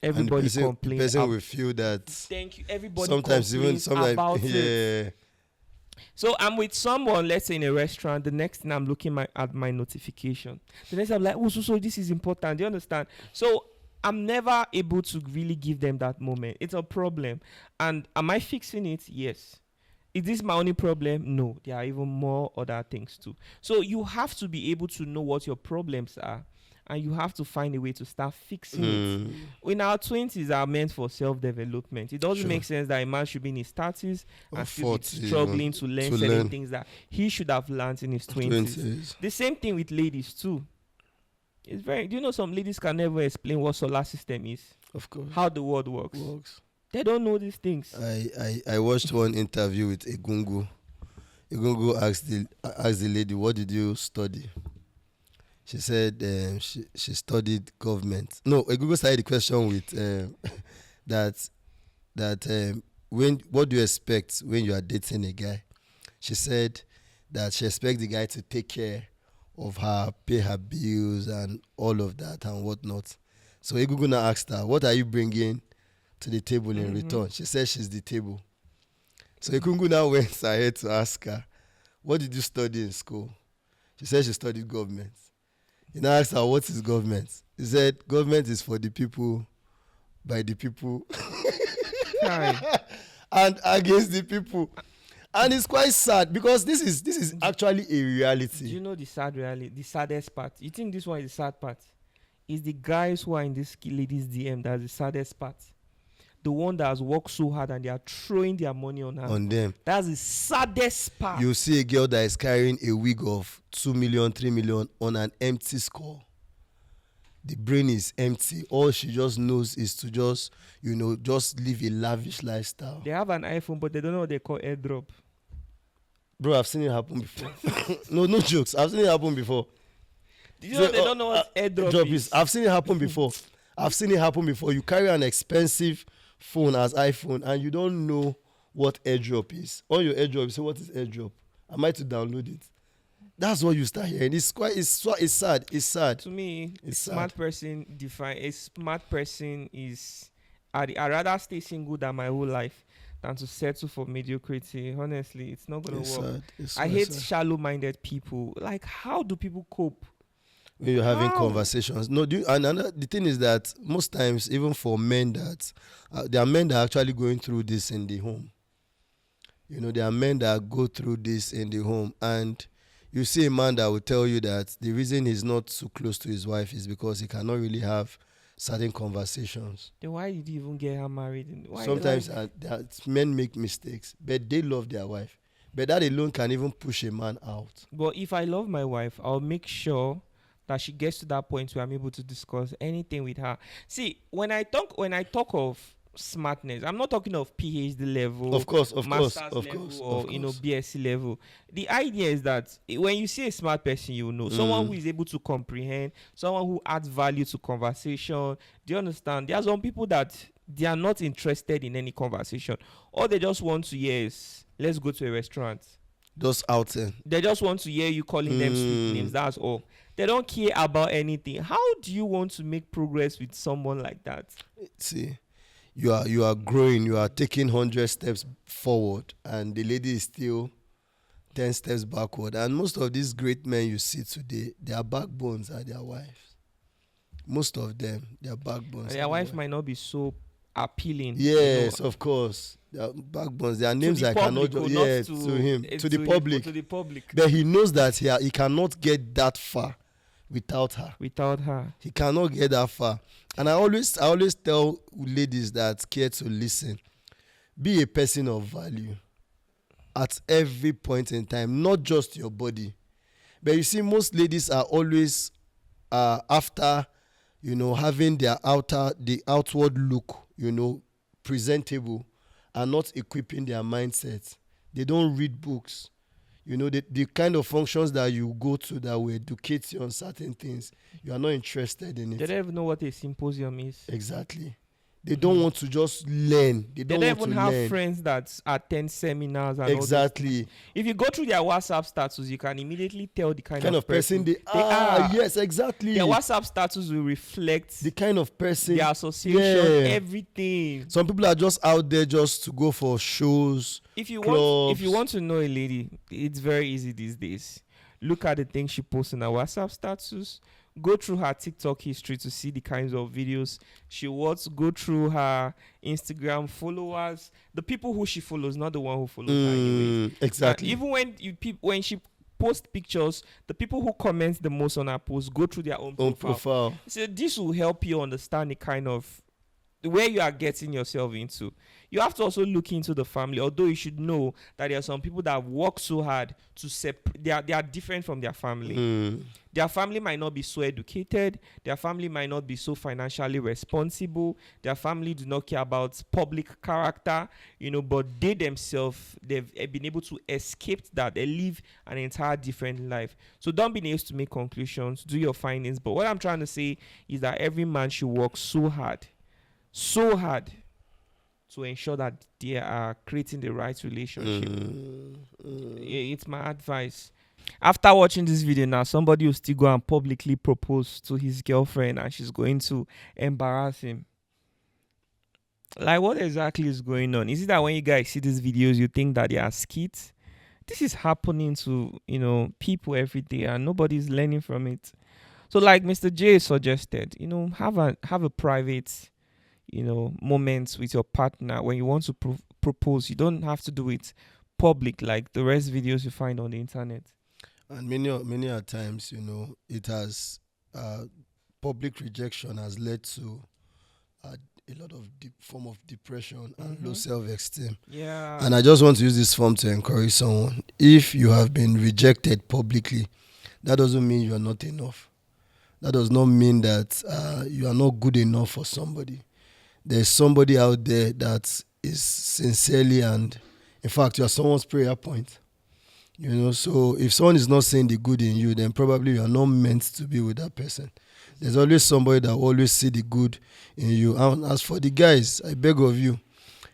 Speaker 2: And
Speaker 1: Everybody
Speaker 2: the
Speaker 1: complains.
Speaker 2: person will feel that
Speaker 1: Thank you. Everybody
Speaker 2: sometimes even
Speaker 1: complains about it.
Speaker 2: yeah.
Speaker 1: So I'm with someone, let's say in a restaurant. The next thing I'm looking at my notification. The next I'm like, oh, so this is important. Do you understand? So I'm never able to really give them that moment. It's a problem. And am I fixing it? Yes. Is this my only problem? No. There are even more other things too. So you have to be able to know what your problems are, and you have to find a way to start fixing it. In our 20s are meant for self-development. It doesn't
Speaker 2: Sure.
Speaker 1: make sense that a man should be in his 30s
Speaker 2: Or
Speaker 1: and still be
Speaker 2: 40s
Speaker 1: struggling
Speaker 2: even,
Speaker 1: to learn
Speaker 2: to
Speaker 1: certain
Speaker 2: learn.
Speaker 1: things that he should have learned in his 20s.
Speaker 2: 20s.
Speaker 1: The same thing with ladies too. It's very. Do you know some ladies can never explain what solar system is,
Speaker 2: Of course.
Speaker 1: how the world works? They don't know these things.
Speaker 2: I watched one interview with Egungu. Egungu asked the lady, what did you study? She said she studied government. No, Egungu started the question with that when what do you expect when you are dating a guy? She said that she expects the guy to take care of her, pay her bills and all of that and whatnot. So Egungu now asked her, what are you bringing to the table in return? She said she's the table. So Egungu now went ahead to ask her, what did you study in school? She said she studied government. He now asked her, what is government? He said, government is for the people, by the people,
Speaker 1: Kai.
Speaker 2: and against the people. And it's quite sad because this is actually a reality.
Speaker 1: Do you know the sad reality? The saddest part. You think this one is the sad part? Is the guys who are in this lady's DM that's the saddest part. The one that has worked so hard and they are throwing their money on her.
Speaker 2: On them.
Speaker 1: That's the saddest part.
Speaker 2: You see a girl that is carrying a wig of 2 million, 3 million on an empty skull. The brain is empty. All she just knows is to just live a lavish lifestyle.
Speaker 1: They have an iPhone, but they don't know what they call airdrop.
Speaker 2: Bro, I've seen it happen before. No jokes. I've seen it happen before.
Speaker 1: Did you know they don't know what airdrop is?
Speaker 2: I've seen it happen before. You carry an expensive phone as iPhone and you don't know what airdrop is. On your airdrop, you say, what is airdrop? Am I to download it? That's what you start hearing. It's sad. It's sad.
Speaker 1: To me,
Speaker 2: It's
Speaker 1: a smart person is I'd rather stay single than my whole life than to settle for mediocrity. Honestly, it's not gonna
Speaker 2: It's
Speaker 1: work.
Speaker 2: sad. It's
Speaker 1: I
Speaker 2: so
Speaker 1: hate
Speaker 2: sad.
Speaker 1: shallow-minded people. Like, how do people cope?
Speaker 2: When you're having
Speaker 1: How?
Speaker 2: conversations. No, the thing is that most times, even for men that there are men that are actually going through this in the home. There are men that go through this in the home, and you see a man that will tell you that the reason he's not so close to his wife is because he cannot really have certain conversations.
Speaker 1: Then why did you even get her married? Why,
Speaker 2: Sometimes
Speaker 1: like,
Speaker 2: men make mistakes, but they love their wife. But that alone can even push a man out.
Speaker 1: but if I love my wife, I'll make sure that she gets to that point where I'm able to discuss anything with her. See, when I talk of smartness, I'm not talking of PhD level,
Speaker 2: Of course,
Speaker 1: master's
Speaker 2: of
Speaker 1: level,
Speaker 2: course,
Speaker 1: or
Speaker 2: of course.
Speaker 1: BSc level. The idea is that when you see a smart person, you know someone who is able to comprehend, someone who adds value to conversation. Do you understand? There are some people that they are not interested in any conversation. All they just want to hear is, let's go to a restaurant.
Speaker 2: Just out there.
Speaker 1: They just want to hear you calling them sweet names. That's all. They don't care about anything. How do you want to make progress with someone like that?
Speaker 2: See, you are growing, you are taking 100 steps forward, and the lady is still 10 steps backward. And most of these great men you see today, their backbones are their wives. Most of them, their backbones.
Speaker 1: Their wife might not be so appealing.
Speaker 2: Yes, of course. Their backbones, their
Speaker 1: To
Speaker 2: names
Speaker 1: the
Speaker 2: I cannot
Speaker 1: public, or
Speaker 2: just,
Speaker 1: not
Speaker 2: yeah,
Speaker 1: to
Speaker 2: to him, to the
Speaker 1: him, or
Speaker 2: public.
Speaker 1: to the public.
Speaker 2: But he knows that he cannot get that far without her.
Speaker 1: Without her.
Speaker 2: He cannot get that far. And I always tell ladies that care to listen, be a person of value at every point in time, not just your body. But you see, most ladies are always after, having the outward look, presentable, and not equipping their mindset. They don't read books. The kind of functions that you go to that will educate you on certain things, you are not interested in
Speaker 1: They
Speaker 2: it.
Speaker 1: don't even know what a symposium is.
Speaker 2: Exactly. They don't want to just learn. They
Speaker 1: They
Speaker 2: don't
Speaker 1: don't
Speaker 2: want
Speaker 1: even
Speaker 2: to
Speaker 1: have
Speaker 2: learn.
Speaker 1: friends that attend seminars and all those things.
Speaker 2: Exactly.
Speaker 1: If you go through their WhatsApp status, you can immediately tell the kind
Speaker 2: of person they are. Yes, exactly.
Speaker 1: Their WhatsApp status will reflect
Speaker 2: The kind of person.
Speaker 1: their association,
Speaker 2: Yeah.
Speaker 1: everything.
Speaker 2: Some people are just out there just to go for shows.
Speaker 1: If you
Speaker 2: Clubs.
Speaker 1: want to know a lady, it's very easy these days. Look at the things she posts in her WhatsApp status. Go through her TikTok history to see the kinds of videos she watches. Go through her Instagram followers, the people who she follows, not the one who follows her anyways.
Speaker 2: Exactly.
Speaker 1: Even when she posts pictures, the people who comment the most on her posts go through their own profile. So this will help you understand the kind of where you are getting yourself into. You have to also look into the family, although you should know that there are some people that work so hard to separate. They are different from their family. Their family might not be so educated. Their family might not be so financially responsible. Their family do not care about public character, but they themselves, they've been able to escape that. They live an entire different life. So don't be naive to make conclusions. Do your findings. But what I'm trying to say is that every man should work so hard to ensure that they are creating the right relationship. It's my advice. After watching this video now, somebody will still go and publicly propose to his girlfriend and she's going to embarrass him. Like, what exactly is going on? Is it that when you guys see these videos, you think that they are skits? This is happening to, people every day and nobody's learning from it. So like Mr. J suggested, have a private moments with your partner when you want to propose. You don't have to do it public like the rest videos you find on the internet.
Speaker 2: And many a times, it has public rejection has led to a lot of form of depression and low self-esteem.
Speaker 1: Yeah.
Speaker 2: And I just want to use this form to encourage someone. If you have been rejected publicly, that doesn't mean you are not enough. That does not mean that you are not good enough for somebody. There's somebody out there that is sincerely, and in fact, you are someone's prayer point. So if someone is not saying the good in you, then probably you are not meant to be with that person. There's always somebody that will always see the good in you. And as for the guys, I beg of you,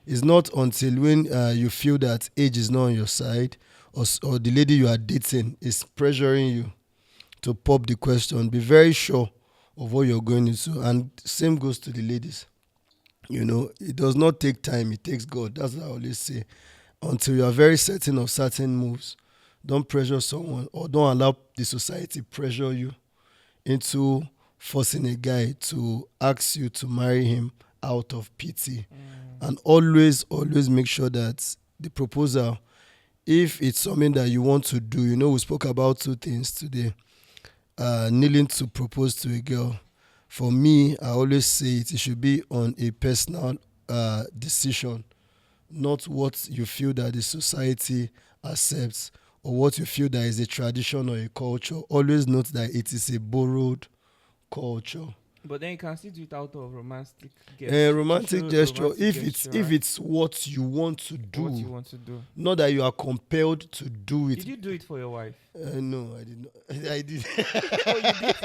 Speaker 2: it's not until when you feel that age is not on your side, or the lady you are dating is pressuring you to pop the question. Be very sure of what you're going into. And same goes to the ladies. It does not take time, it takes God. That's what I always say. Until you are very certain of certain moves, don't pressure someone, or don't allow the society pressure you into forcing a guy to ask you to marry him out of pity. And always make sure that the proposal, if it's something that you want to do, we spoke about two things today. Kneeling to propose to a girl. For me, I always say it should be on a personal decision, not what you feel that the society accepts or what you feel that is a tradition or a culture. Always note that it is a borrowed culture.
Speaker 1: But then you can still do it out of romantic gesture.
Speaker 2: Romantic gesture, if
Speaker 1: right?
Speaker 2: it's what you want to do.
Speaker 1: What you want to do.
Speaker 2: Not that you are compelled to do it.
Speaker 1: Did you do it for your wife?
Speaker 2: No, I did not. I did.
Speaker 1: Oh, you did?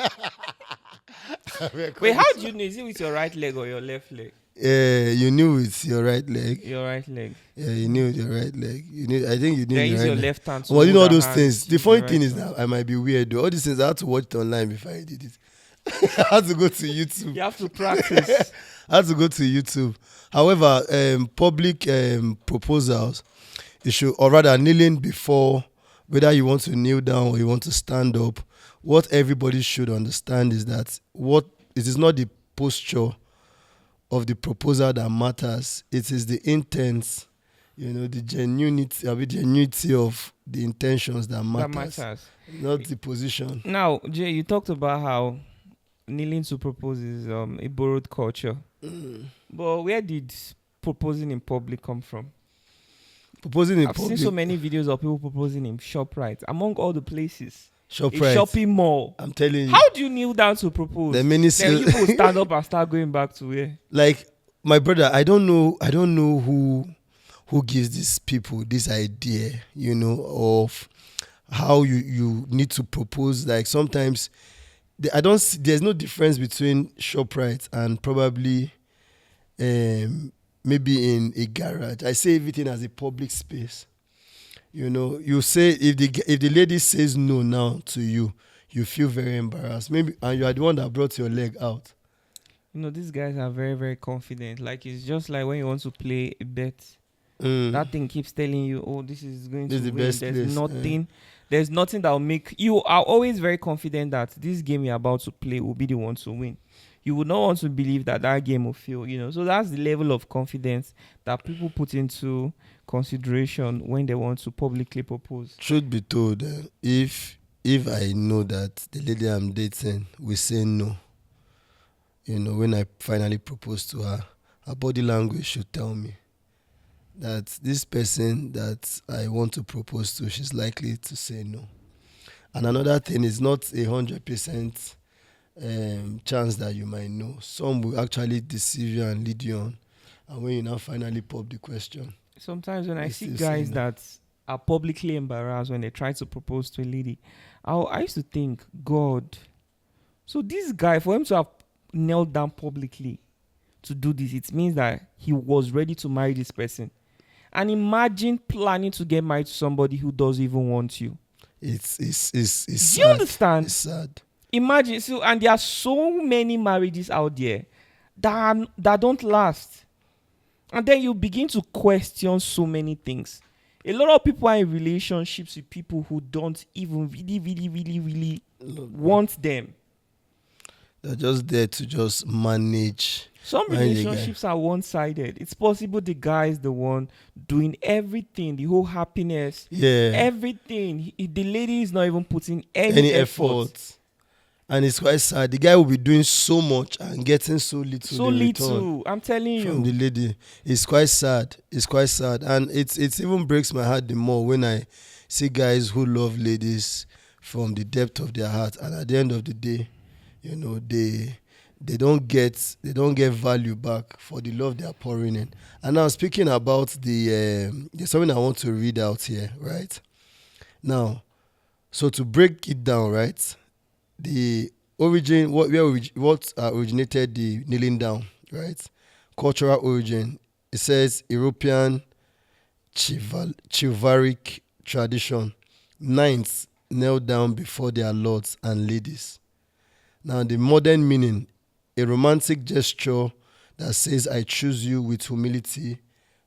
Speaker 1: Wait, how do you know? Is it with your right leg or your left leg?
Speaker 2: You knew it's your right leg.
Speaker 1: Your right leg.
Speaker 2: Yeah, you knew your right leg. I think you knew
Speaker 1: Then
Speaker 2: your
Speaker 1: use
Speaker 2: right
Speaker 1: your
Speaker 2: leg.
Speaker 1: left hand. To
Speaker 2: Well,
Speaker 1: hold
Speaker 2: all
Speaker 1: her
Speaker 2: those
Speaker 1: hand,
Speaker 2: things. The
Speaker 1: use
Speaker 2: funny
Speaker 1: your
Speaker 2: thing
Speaker 1: right
Speaker 2: is
Speaker 1: hand.
Speaker 2: that I might be weird though. All these things I had to watch it online before I did it. I had to go to YouTube.
Speaker 1: You have to practice.
Speaker 2: I had to go to YouTube. However, public proposals, you should, or rather kneeling before, whether you want to kneel down or you want to stand up, what everybody should understand is that it is not the posture of the proposal that matters. It is the intent, the genuinity of the intentions that
Speaker 1: That
Speaker 2: matters,
Speaker 1: matters.
Speaker 2: not the position.
Speaker 1: Now, Jay, you talked about how kneeling to propose is a borrowed culture. But where did proposing in public come from?
Speaker 2: Proposing in
Speaker 1: I've
Speaker 2: public.
Speaker 1: seen so many videos of people proposing in ShopRite, among all the places. A
Speaker 2: ShopRite.
Speaker 1: shopping mall.
Speaker 2: I'm telling you.
Speaker 1: How do you kneel down to propose?
Speaker 2: The many
Speaker 1: Then you will stand up and start going back to where?
Speaker 2: like my brother, I don't know who gives these people this idea, of how you need to propose. Like sometimes I don't see, there's no difference between ShopRite and probably maybe in a garage. I say everything as a public space. You say if the lady says no now to you, you feel very embarrassed. Maybe and you are the one that brought your leg out.
Speaker 1: These guys are very, very confident. Like, it's just like when you want to play a bet.
Speaker 2: Mm.
Speaker 1: That thing keeps telling you, oh, this is going
Speaker 2: This
Speaker 1: to
Speaker 2: is the
Speaker 1: win.
Speaker 2: best
Speaker 1: There's
Speaker 2: place,
Speaker 1: nothing. There's nothing that will make you are always very confident that this game you're about to play will be the one to win. You would not want to believe that game will fail, So that's the level of confidence that people put into consideration when they want to publicly propose.
Speaker 2: Truth be told, if I know that the lady I'm dating will say no, when I finally propose to her body language should tell me that this person that I want to propose to, she's likely to say no. And another thing is not 100% chance that you might know. Some will actually deceive you and lead you on. And when you now finally pop the question,
Speaker 1: Sometimes when I
Speaker 2: They
Speaker 1: see
Speaker 2: still say
Speaker 1: guys
Speaker 2: no.
Speaker 1: that are publicly embarrassed when they try to propose to a lady, I used to think, God, so this guy, for him to have knelt down publicly to do this, it means that he was ready to marry this person. And imagine planning to get married to somebody who doesn't even want you.
Speaker 2: it's
Speaker 1: Do
Speaker 2: sad.
Speaker 1: you understand?
Speaker 2: It's sad.
Speaker 1: Imagine, so, and there are so many marriages out there that don't last. And then you begin to question so many things. A lot of people are in relationships with people who don't even really, really, really, really want them.
Speaker 2: They're just there to just manage.
Speaker 1: Some
Speaker 2: Mind the guy.
Speaker 1: relationships are one-sided. It's possible the guy is the one doing everything, the whole happiness,
Speaker 2: Yeah.
Speaker 1: everything. The lady is not even putting any,
Speaker 2: Any
Speaker 1: effort.
Speaker 2: effort. And it's quite sad. The guy will be doing so much and getting so little
Speaker 1: So
Speaker 2: in return
Speaker 1: little. I'm telling
Speaker 2: from the
Speaker 1: you.
Speaker 2: lady. It's quite sad. It's quite sad. And it even breaks my heart the more when I see guys who love ladies from the depth of their heart, and at the end of the day, they don't get value back for the love they are pouring in. And now speaking about there's something I want to read out here, right? Now, so to break it down, right? The origin, what originated the kneeling down, right? Cultural origin. It says European chivalric tradition. Knights kneel down before their lords and ladies. Now, the modern meaning, a romantic gesture that says, I choose you with humility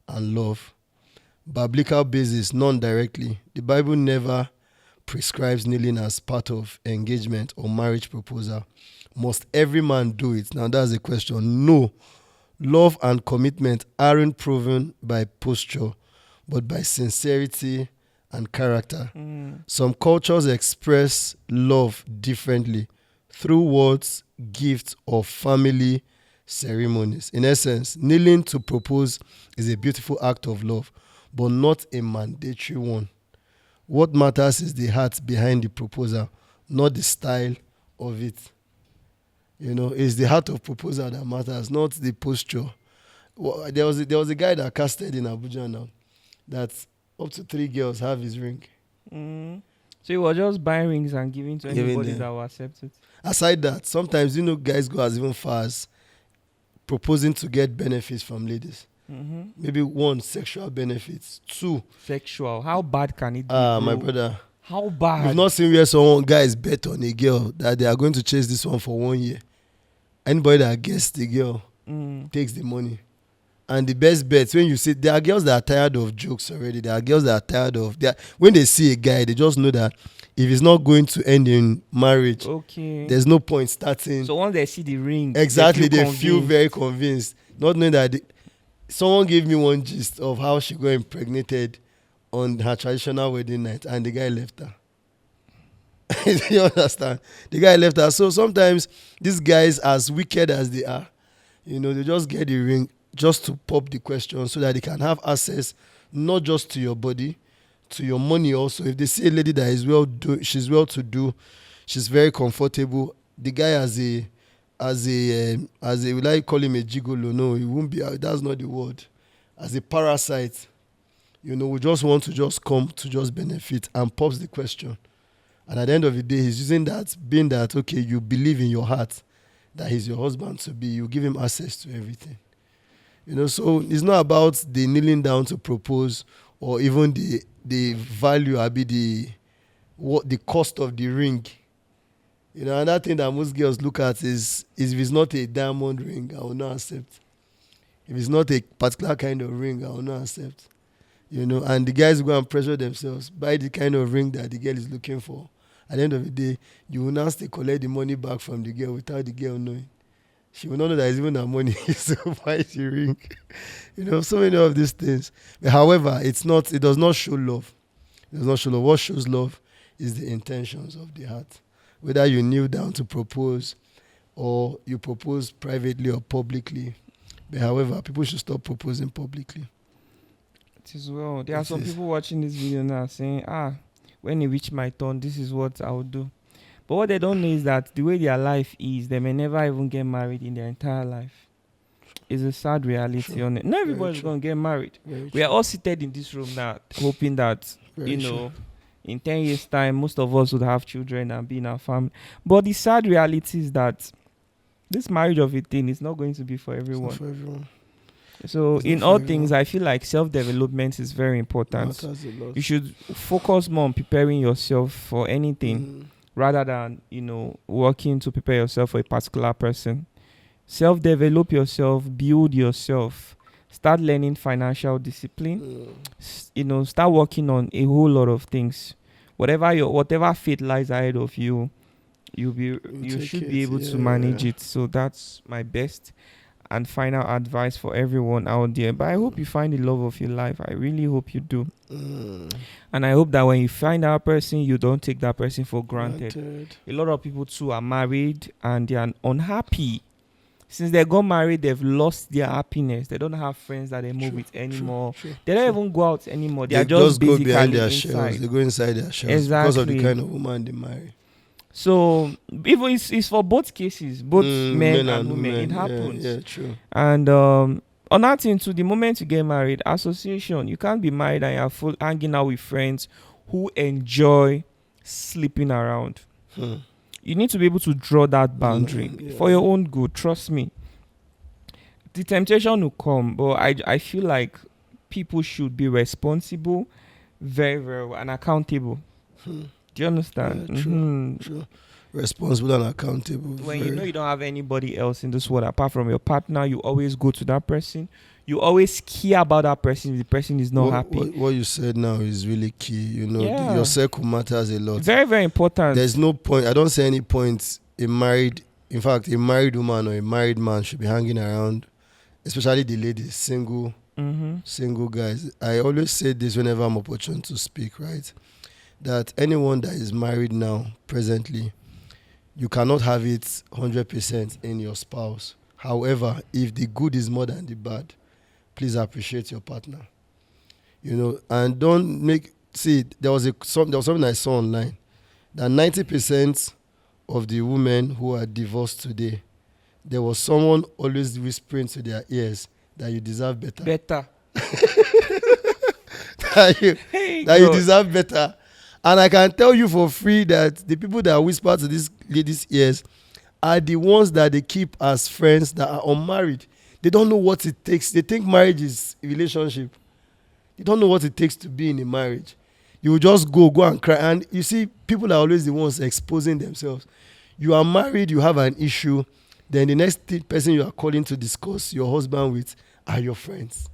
Speaker 2: and love. Biblical basis, non-directly. The Bible never prescribes kneeling as part of engagement or marriage proposal. Must every man do it? Now, that's the question. No. Love and commitment aren't proven by posture, but by sincerity and character. Some cultures express love differently through words, gifts, or family ceremonies. In essence, kneeling to propose is a beautiful act of love, but not a mandatory one. What matters is the heart behind the proposal, not the style of it. It's the heart of proposal that matters, not the posture. Well, there was a guy that casted in Abuja now that up to 3 girls have his ring.
Speaker 1: So you were just buying rings and giving to
Speaker 2: Giving
Speaker 1: anybody
Speaker 2: them.
Speaker 1: that will accept it.
Speaker 2: Aside that, sometimes guys go as even far as proposing to get benefits from ladies. Maybe 1, sexual benefits. 2,
Speaker 1: Sexual. How bad can it be?
Speaker 2: my
Speaker 1: bro?
Speaker 2: brother,
Speaker 1: How bad?
Speaker 2: you've not seen where someone guys bet on a girl that they are going to chase this one for 1 year. Anybody that gets the girl takes the money. And the best bets, when you see, there are girls that are tired of jokes already. There are girls that are tired of when they see a guy, they just know that if it's not going to end in marriage,
Speaker 1: Okay.
Speaker 2: there's no point starting.
Speaker 1: So once they see the ring,
Speaker 2: Exactly,
Speaker 1: they
Speaker 2: they feel very convinced, not knowing that someone gave me one gist of how she got impregnated on her traditional wedding night, and the guy left her. You understand? The guy left her. So sometimes these guys, as wicked as they are, they just get the ring just to pop the question so that they can have access not just to your body, to your money also. If they see a lady that is she's well to do, she's very comfortable. The guy as a will I call him a gigolo? No, he won't be. That's not the word. As a parasite, we just want to just come to just benefit, and pops the question. And at the end of the day, he's using that, being that, okay, you believe in your heart that he's your husband to be, you give him access to everything. So it's not about the kneeling down to propose, or even the value, the cost of the ring. Another thing that most girls look at is if it's not a diamond ring, I will not accept. If it's not a particular kind of ring, I will not accept. And the guys go and pressure themselves, buy the kind of ring that the girl is looking for. At the end of the day, you will now collect the money back from the girl without the girl knowing. She will not know that it's even her money, so buy the ring. So many of these things. But however, it does not show love. It does not show love. What shows love is the intentions of the heart. Whether you kneel down to propose, or you propose privately or publicly. But however, people should stop proposing publicly.
Speaker 1: It is well. There are some people watching this video now saying, when it reach my turn, this is what I will do. But what they don't know is that the way their life is, they may never even get married in their entire life. It's a sad reality on it. Not everybody's going to get married. We are all seated in this room now, hoping that, in 10 years' time, most of us would have children and be in our family. But the sad reality is that this marriage of a thing is not going to be for everyone.
Speaker 2: It's not for everyone.
Speaker 1: So in all things, I feel like self-development is very important. You should focus more on preparing yourself for anything rather than, working to prepare yourself for a particular person. Self-develop yourself, build yourself, start learning financial discipline, start working on a whole lot of things. Whatever fate lies ahead of you, you should be able to manage it. So that's my best and final advice for everyone out there. But I hope you find the love of your life. I really hope you do. And I hope that when you find that person, you don't take that person for granted. A lot of people too are married and they are unhappy. Since they got married, they've lost their happiness. They don't have friends that they move with anymore. They don't even go out anymore. They are just
Speaker 2: go
Speaker 1: basically
Speaker 2: behind their
Speaker 1: inside.
Speaker 2: shells. They go inside their shells.
Speaker 1: Exactly.
Speaker 2: Because of the kind of woman they marry.
Speaker 1: So even it's for both cases, both men and women. It happens.
Speaker 2: Yeah, true.
Speaker 1: And on that thing too, the moment you get married, association, you can't be married and you're full hanging out with friends who enjoy sleeping around. You need to be able to draw that boundary for your own good. Trust me. The temptation will come, but I feel like people should be responsible, very, very well, and accountable. Do you understand?
Speaker 2: Yeah, true. Responsible and accountable.
Speaker 1: When you know you don't have anybody else in this world apart from your partner, you always go to that person. You always care about that person if the person is not happy.
Speaker 2: What you said now is really key. Your circle matters a lot.
Speaker 1: Very, very important.
Speaker 2: There's no point. I don't see any point a married woman or a married man should be hanging around, especially the ladies, single guys. I always say this whenever I'm opportune to speak, right? That anyone that is married now, presently, you cannot have it 100% in your spouse. However, if the good is more than the bad, please appreciate your partner. And don't there was something I saw online that 90% of the women who are divorced today, there was someone always whispering to their ears that you deserve better. that you deserve better. And I can tell you for free that the people that whisper to these ladies' ears are the ones that they keep as friends that are unmarried. They don't know what it takes. They think marriage is a relationship. They don't know what it takes to be in a marriage. You will just go and cry. And you see, people are always the ones exposing themselves. You are married, you have an issue. then the next person you are calling to discuss your husband with are your friends.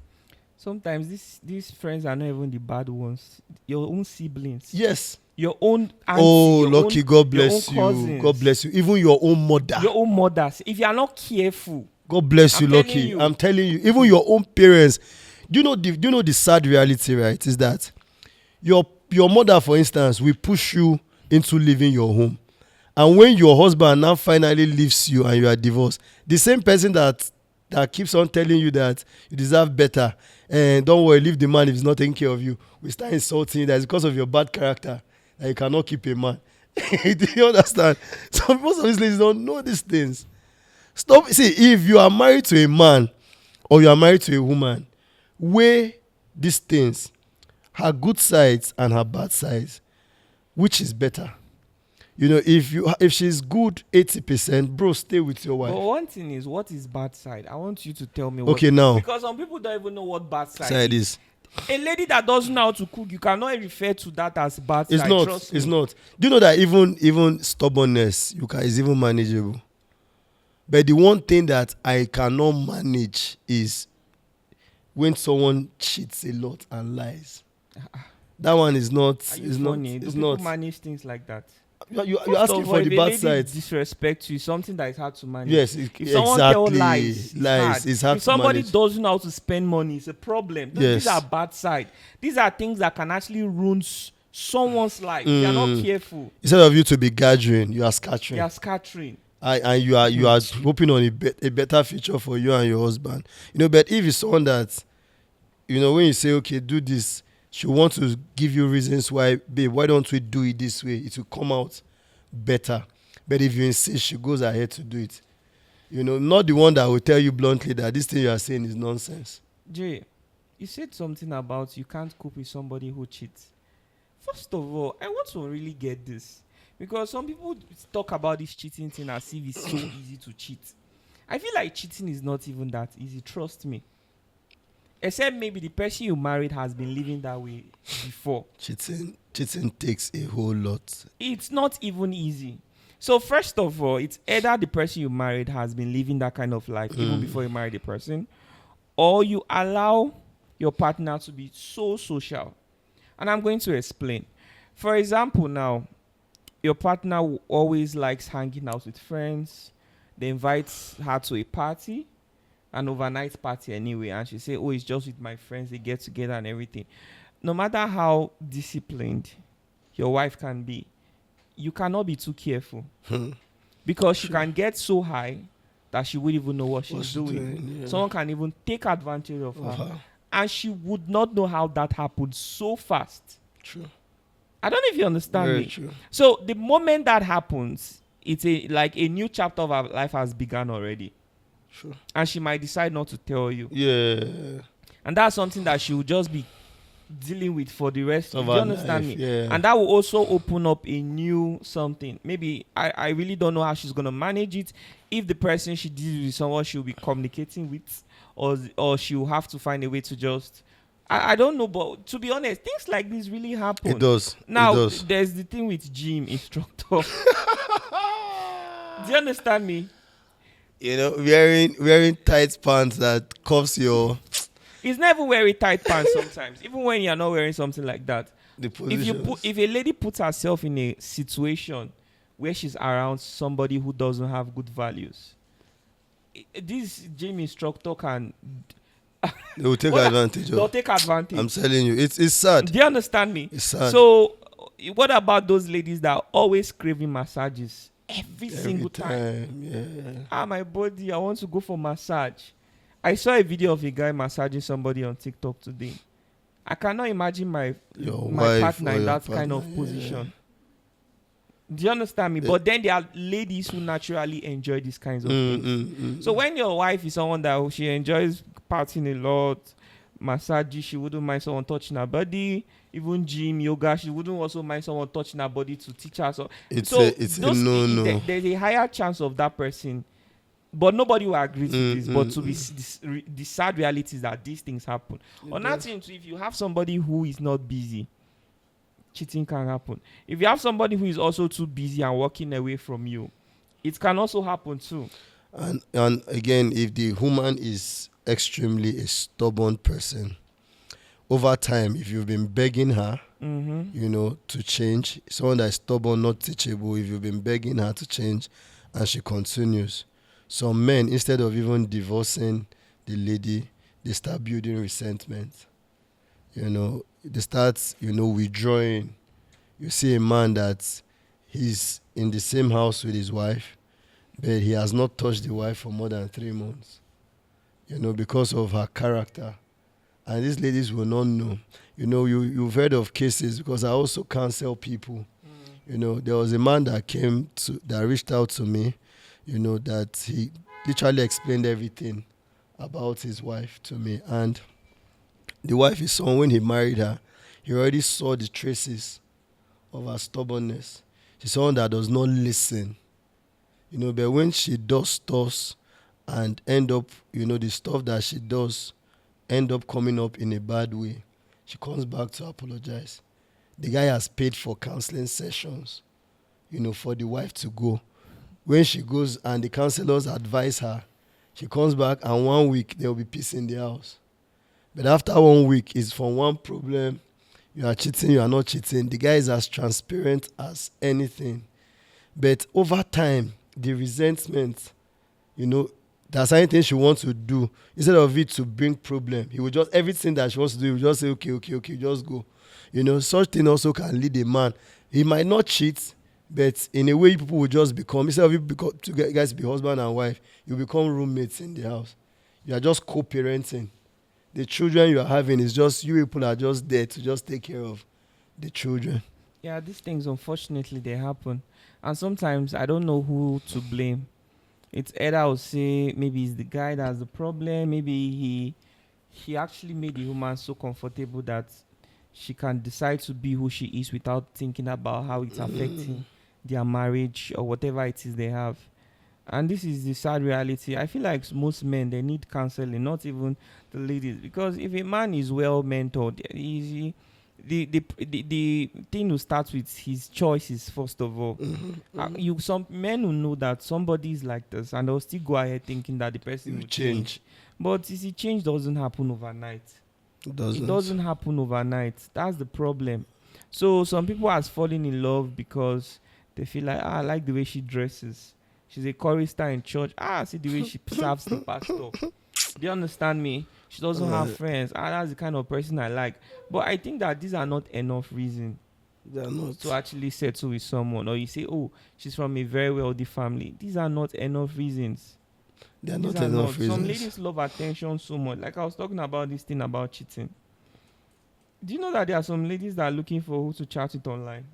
Speaker 1: Sometimes these friends are not even the bad ones. Your own siblings.
Speaker 2: Yes.
Speaker 1: Your own auntie.
Speaker 2: Oh,
Speaker 1: your
Speaker 2: lucky.
Speaker 1: own,
Speaker 2: God
Speaker 1: your own
Speaker 2: bless you.
Speaker 1: cousins,
Speaker 2: God bless you. Even your own mother.
Speaker 1: your own mothers. If you are not careful,
Speaker 2: God bless you,
Speaker 1: I'm telling
Speaker 2: Lucky.
Speaker 1: you.
Speaker 2: I'm telling you. Even your own parents. Do you know the sad reality, right? Is that your mother, for instance, will push you into leaving your home. And when your husband now finally leaves you and you are divorced, the same person that keeps on telling you that you deserve better and don't worry, leave the man if he's not taking care of you, we start insulting you that it's because of your bad character that you cannot keep a man. Do you understand? So most of these ladies don't know these things. Stop. See, if you are married to a man or you are married to a woman, weigh these things, her good sides and her bad sides. Which is better? You know, if she's good 80%, bro, stay with your wife.
Speaker 1: But one thing is, what is bad side? I want you to tell me what.
Speaker 2: Okay, now.
Speaker 1: Because some people don't even know what bad side
Speaker 2: Side is.
Speaker 1: A lady that doesn't know how to cook, you cannot refer to that as bad
Speaker 2: It's
Speaker 1: side.
Speaker 2: not.
Speaker 1: Trust
Speaker 2: It's
Speaker 1: me.
Speaker 2: not. Do you know that even stubbornness is even manageable? But the one thing that I cannot manage is when someone cheats a lot and lies. That one is not.
Speaker 1: Are you
Speaker 2: Is
Speaker 1: funny?
Speaker 2: not.
Speaker 1: Do
Speaker 2: It's
Speaker 1: people
Speaker 2: not.
Speaker 1: manage things like that?
Speaker 2: You're
Speaker 1: First
Speaker 2: asking
Speaker 1: of all,
Speaker 2: for
Speaker 1: if
Speaker 2: the
Speaker 1: a
Speaker 2: bad
Speaker 1: lady
Speaker 2: side.
Speaker 1: disrespect you, something that is hard to manage.
Speaker 2: Yes,
Speaker 1: If someone tell
Speaker 2: exactly.
Speaker 1: lies,
Speaker 2: It's hard
Speaker 1: if
Speaker 2: to
Speaker 1: somebody
Speaker 2: manage.
Speaker 1: doesn't know how to spend money, it's a problem.
Speaker 2: Yes.
Speaker 1: These are bad side. These are things that can actually ruin someone's life. If you're not careful,
Speaker 2: Instead of you to be gathering, you are scattering.
Speaker 1: you are scattering.
Speaker 2: And you are hoping on a better future for you and your husband. You know, but if it's someone that, you know, when you say, okay, do this, she want to give you reasons why, babe, why don't we do it this way? It will come out better. But if you insist, she goes ahead to do it. You know, not the one that will tell you bluntly that this thing you are saying is nonsense.
Speaker 1: Jay, you said something about you can't cope with somebody who cheats. First of all, I want to really get this. Because some people talk about this cheating thing as if it's so easy to cheat. I feel like cheating is not even that easy, trust me. Except maybe the person you married has been living that way before.
Speaker 2: Cheating takes a whole lot.
Speaker 1: It's not even easy. So first of all, it's either the person you married has been living that kind of life even before you married the person, or you allow your partner to be so social. And I'm going to explain. For example, now, your partner always likes hanging out with friends. They invite her to a party, an overnight party anyway, and she say, oh, it's just with my friends, they get together and everything. No matter how disciplined your wife can be, you cannot be too careful. Because she can get so high that she wouldn't even know what she's doing.
Speaker 2: Yeah.
Speaker 1: Someone can even take advantage of her. And she would not know how that happened so fast.
Speaker 2: True.
Speaker 1: I don't know if you understand
Speaker 2: Very
Speaker 1: me.
Speaker 2: true.
Speaker 1: So the moment that happens, it's like a new chapter of her life has begun already.
Speaker 2: True.
Speaker 1: And she might decide not to tell you.
Speaker 2: Yeah.
Speaker 1: And that's something that she will just be dealing with for the rest of
Speaker 2: Of
Speaker 1: you
Speaker 2: her
Speaker 1: understand
Speaker 2: life,
Speaker 1: me?
Speaker 2: yeah.
Speaker 1: And that will also open up a new something. Maybe I really don't know how she's gonna manage it. If the person she deals with someone she'll be communicating with, or she'll have to find a way to just I don't know, but to be honest, things like this really happen.
Speaker 2: It does.
Speaker 1: Now
Speaker 2: it does.
Speaker 1: there's the thing with gym instructor. Do you understand me?
Speaker 2: You know, wearing tight pants that cuffs your
Speaker 1: It's never wearing tight pants sometimes, even when you're not wearing something like that.
Speaker 2: the
Speaker 1: If a lady puts herself in a situation where she's around somebody who doesn't have good values, this gym instructor can
Speaker 2: they will take advantage
Speaker 1: they'll
Speaker 2: of.
Speaker 1: take advantage.
Speaker 2: I'm telling you, it's sad.
Speaker 1: Do you understand me?
Speaker 2: It's sad.
Speaker 1: So what about those ladies that are always craving massages every single time?
Speaker 2: Yeah.
Speaker 1: My body, I want to go for massage. I saw a video of a guy massaging somebody on TikTok today. I cannot imagine my
Speaker 2: wife
Speaker 1: partner
Speaker 2: or
Speaker 1: in
Speaker 2: your
Speaker 1: that kind
Speaker 2: partner,
Speaker 1: of position. Do you understand me? But then there are ladies who naturally enjoy these kinds of things. So when your wife is someone that she enjoys partying a lot, massage, she wouldn't mind someone touching her body. Even gym, yoga, she wouldn't also mind someone touching her body to teach her.
Speaker 2: It's a no.
Speaker 1: There's a higher chance of that person. But nobody will agree to this. But to be the sad reality is that these things happen. Another thing, if you have somebody who is not busy, cheating can happen. If you have somebody who is also too busy and walking away from you, it can also happen too.
Speaker 2: And again, if the woman is extremely a stubborn person, over time, if you've been begging her, to change, someone that is stubborn, not teachable, if you've been begging her to change and she continues, some men, instead of even divorcing the lady, they start building resentment. They start, withdrawing. You see a man that he's in the same house with his wife, but he has not touched the wife for more than 3 months, because of her character. And these ladies will not know. You've heard of cases, because I also counsel people. There was a man that reached out to me, that he literally explained everything about his wife to me. And the wife is someone, when he married her, he already saw the traces of her stubbornness. She's someone that does not listen. But when she does stuff and end up, the stuff that she does end up coming up in a bad way, she comes back to apologize. The guy has paid for counseling sessions, for the wife to go. When she goes and the counselors advise her, she comes back and 1 week there will be peace in the house. But after 1 week, it's from one problem. You are cheating, you are not cheating. The guy is as transparent as anything. But over time, the resentment, there's anything she wants to do. Instead of it to bring problem, he will just, everything that she wants to do, he will just say, okay, just go. Such thing also can lead a man. He might not cheat, but in a way, people will just become, instead of you to guys be husband and wife, you become roommates in the house. You are just co-parenting. The children you are having is just, you people are just there to just take care of the children.
Speaker 1: Yeah, these things, unfortunately, they happen. And sometimes I don't know who to blame. It's either I would say maybe it's the guy that's the problem. Maybe he actually made the woman so comfortable that she can decide to be who she is without thinking about how it's affecting their marriage or whatever it is they have. And this is the sad reality. I feel like most men, they need counseling, not even the ladies. Because if a man is well mentored, the thing will start with his choices first of all. Some men will know that somebody is like this, and they'll still go ahead thinking that the person will change. But you see, change doesn't happen overnight. It doesn't happen overnight. That's the problem. So some people has fallen in love because they feel like, I like the way she dresses. She's a chorister in church. See the way she serves the pastor. Do you understand me? She doesn't have friends. That's the kind of person I like. But I think that these are not enough reason to actually settle with someone. Or you say, she's from a very wealthy family. These are not enough reasons.
Speaker 2: They're not enough reasons.
Speaker 1: Some ladies love attention so much. Like I was talking about this thing about cheating. Do you know that there are some ladies that are looking for who to chat with online?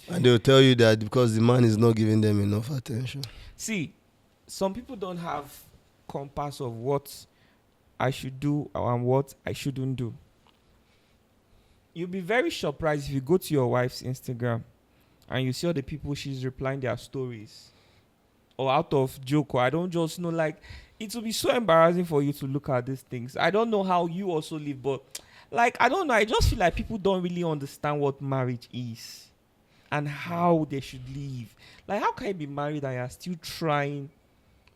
Speaker 2: And they'll tell you that because the man is not giving them enough attention.
Speaker 1: See, some people don't have compass of what I should do and what I shouldn't do. You'll be very surprised if you go to your wife's Instagram and you see all the people she's replying their stories. Or out of joke, or I don't just know, like, it will be so embarrassing for you to look at these things. I don't know how you also live, but like, I don't know. I just feel like people don't really understand what marriage is and how they should live. Like, how can you be married and you're still trying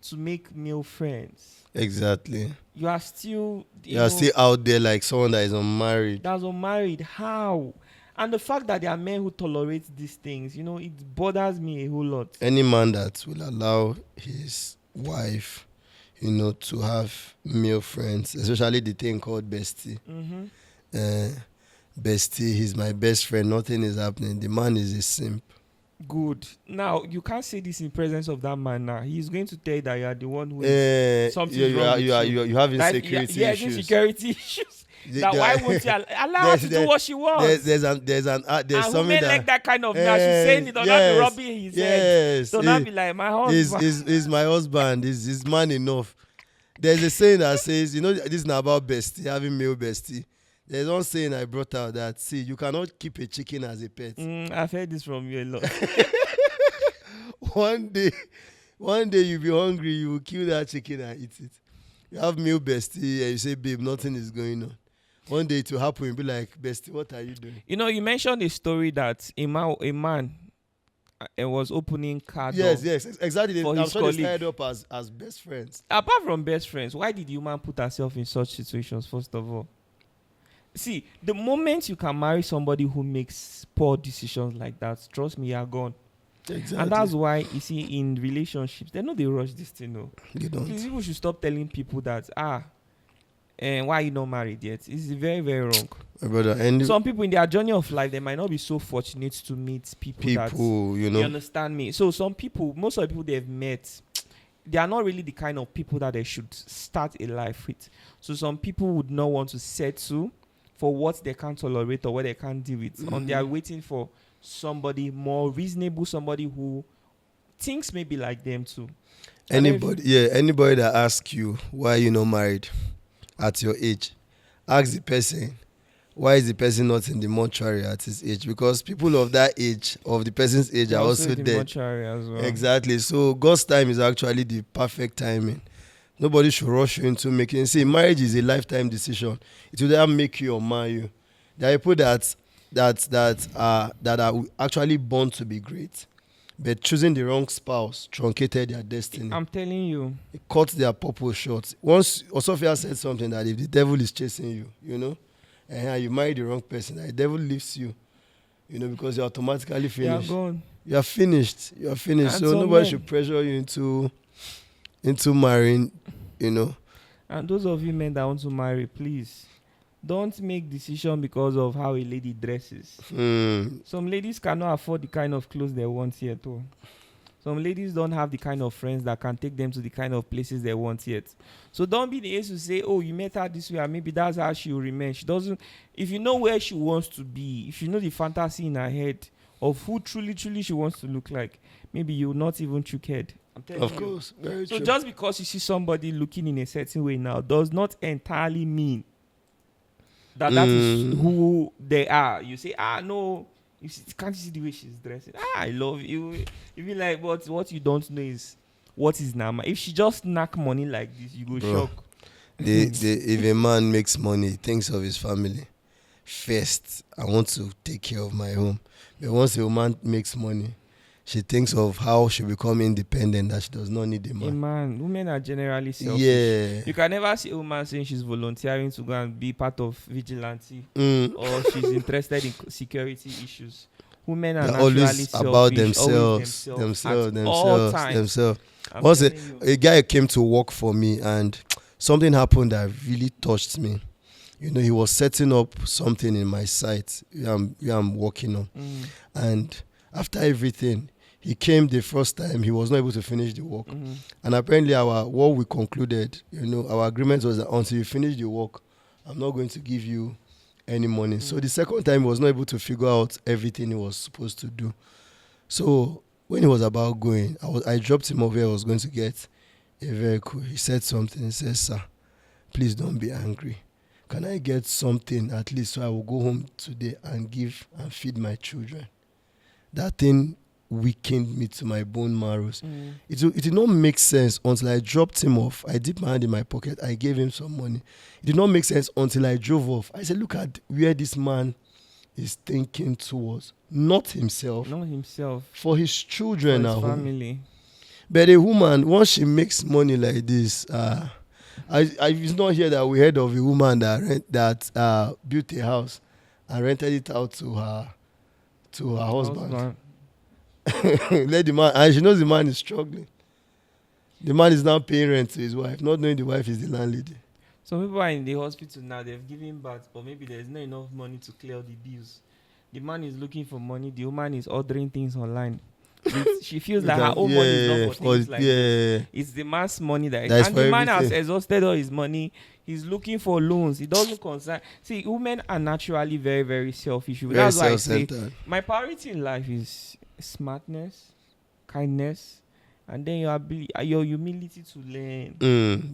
Speaker 1: to make male friends?
Speaker 2: Exactly.
Speaker 1: You are still...
Speaker 2: You are still out there like someone that is unmarried.
Speaker 1: That's unmarried. How? And the fact that there are men who tolerate these things, it bothers me a whole lot.
Speaker 2: Any man that will allow his wife, to have male friends, especially the thing called bestie. Bestie, he's my best friend, nothing is happening. The man is a simp.
Speaker 1: Good. Now, you can't say this in presence of that man now. He's going to tell you that you are the one who is something wrong with you.
Speaker 2: You have insecurity issues.
Speaker 1: Insecurity issues. That why won't you allow her to do what she wants?
Speaker 2: There's
Speaker 1: and
Speaker 2: something
Speaker 1: women like that kind of now. She's saying it, don't have to rub in his head. So not be like, my husband.
Speaker 2: Is my husband. Is man enough. There's a saying that says, this is not about bestie, having male bestie. There's one saying I brought out that, see, you cannot keep a chicken as a pet.
Speaker 1: I've heard this from you a lot.
Speaker 2: One day you'll be hungry, you will kill that chicken and eat it. You have male bestie and you say, babe, nothing is going on. One day it will happen, you'll be like, bestie, what are you doing?
Speaker 1: You mentioned a story that a man and was opening car door
Speaker 2: Yes, yes, exactly.
Speaker 1: for
Speaker 2: I'm
Speaker 1: his
Speaker 2: sure they
Speaker 1: colleague.
Speaker 2: started up as best friends.
Speaker 1: Apart from best friends, why did the woman put herself in such situations? First of all, see, the moment you can marry somebody who makes poor decisions like that, trust me, you're gone. And
Speaker 2: Exactly.
Speaker 1: that's why you see in relationships, they know they rush this thing. No,
Speaker 2: You
Speaker 1: please,
Speaker 2: don't.
Speaker 1: people should stop telling people that and why you not married yet. It's very very wrong.
Speaker 2: My brother, and
Speaker 1: Some people in their journey of life, they might not be so fortunate to meet people that
Speaker 2: people,
Speaker 1: you understand me. So some people, most of the people they've met, they are not really the kind of people that they should start a life with. So some people would not want to settle for what they can't tolerate or what they can't deal with. And they are waiting for somebody more reasonable, somebody who thinks maybe like them too.
Speaker 2: anybody that asks you why you not married at your age, ask the person why is the person not in the mortuary at his age, because people of that age, of the person's age, are also
Speaker 1: in the
Speaker 2: dead.
Speaker 1: mortuary as well.
Speaker 2: Exactly. So God's time is actually the perfect timing. Nobody should rush you into making. See, marriage is a lifetime decision. It will either make you or mar you. There are people that are actually born to be great, but choosing the wrong spouse truncated their destiny.
Speaker 1: I'm telling you.
Speaker 2: It cut their purpose short. Once Osofia said something that if the devil is chasing you, and you marry the wrong person, the devil leaves you, because you're automatically
Speaker 1: You're
Speaker 2: finished.
Speaker 1: gone.
Speaker 2: You're finished. You're finished.
Speaker 1: And
Speaker 2: So
Speaker 1: some
Speaker 2: nobody
Speaker 1: men-
Speaker 2: should pressure you into marrying,
Speaker 1: And those of you men that want to marry, please don't make decision because of how a lady dresses. Some ladies cannot afford the kind of clothes they want yet. Oh. Some ladies don't have the kind of friends that can take them to the kind of places they want yet. So don't be the age to say, oh, you met her this way and maybe that's how she will remain. She doesn't. If you know where she wants to be, if you know the fantasy in her head of who truly she wants to look like, maybe you will not even choke head. I'm telling
Speaker 2: Of
Speaker 1: you.
Speaker 2: course. Very
Speaker 1: So
Speaker 2: true.
Speaker 1: just because you see somebody looking in a certain way now does not entirely mean that is who they are. You say, no, can't you see the way she's dressing? I love you. You be like, but what you don't know is what is Nama. If she just knack money like this, you go
Speaker 2: Bro,
Speaker 1: shock.
Speaker 2: if a man makes money, he thinks of his family first. I want to take care of my home. But once a woman makes money, she thinks of how she become independent, that she does not need a man.
Speaker 1: Women are generally selfish.
Speaker 2: Yeah.
Speaker 1: You can never see a woman saying she's volunteering to go and be part of vigilante or she's interested in security issues. Women are
Speaker 2: They're
Speaker 1: naturally
Speaker 2: always
Speaker 1: selfish,
Speaker 2: about
Speaker 1: themselves all time.
Speaker 2: themselves.
Speaker 1: I'm
Speaker 2: Once
Speaker 1: telling you.
Speaker 2: a guy came to work for me and something happened that really touched me. He was setting up something in my site where I'm working on. And after everything, he came the first time, he was not able to finish the work. And apparently what we concluded, our agreement was that until you finish the work, I'm not going to give you any money. So the second time, he was not able to figure out everything he was supposed to do. So when he was about going, I dropped him off where I was going to get a vehicle. He said something. He said, sir, please don't be angry. Can I get something at least so I will go home today and give and feed my children? That thing weakened me to my bone marrows. It did not make sense until I dropped him off. I dipped my hand in my pocket. I gave him some money. It did not make sense until I drove off. I said, look at where this man is thinking towards. Not himself. For his children
Speaker 1: for his
Speaker 2: at home.
Speaker 1: family.
Speaker 2: But a woman, once she makes money like this, it's not here that we heard of a woman that built a house and rented it out to her husband. Let the man, and she knows the man is struggling. The man is now paying rent to his wife, not knowing the wife is the landlady.
Speaker 1: Some people are in the hospital now, they've given birth, but maybe there's not enough money to clear all the bills. The man is looking for money, the woman is ordering things online. She feels that her own money is not for things like this. It's the man's money and the man has exhausted all his money. He's looking for loans. It doesn't concern. See, women are naturally very, very selfish. That's why I say my priority in life is smartness, kindness, and then your humility to learn.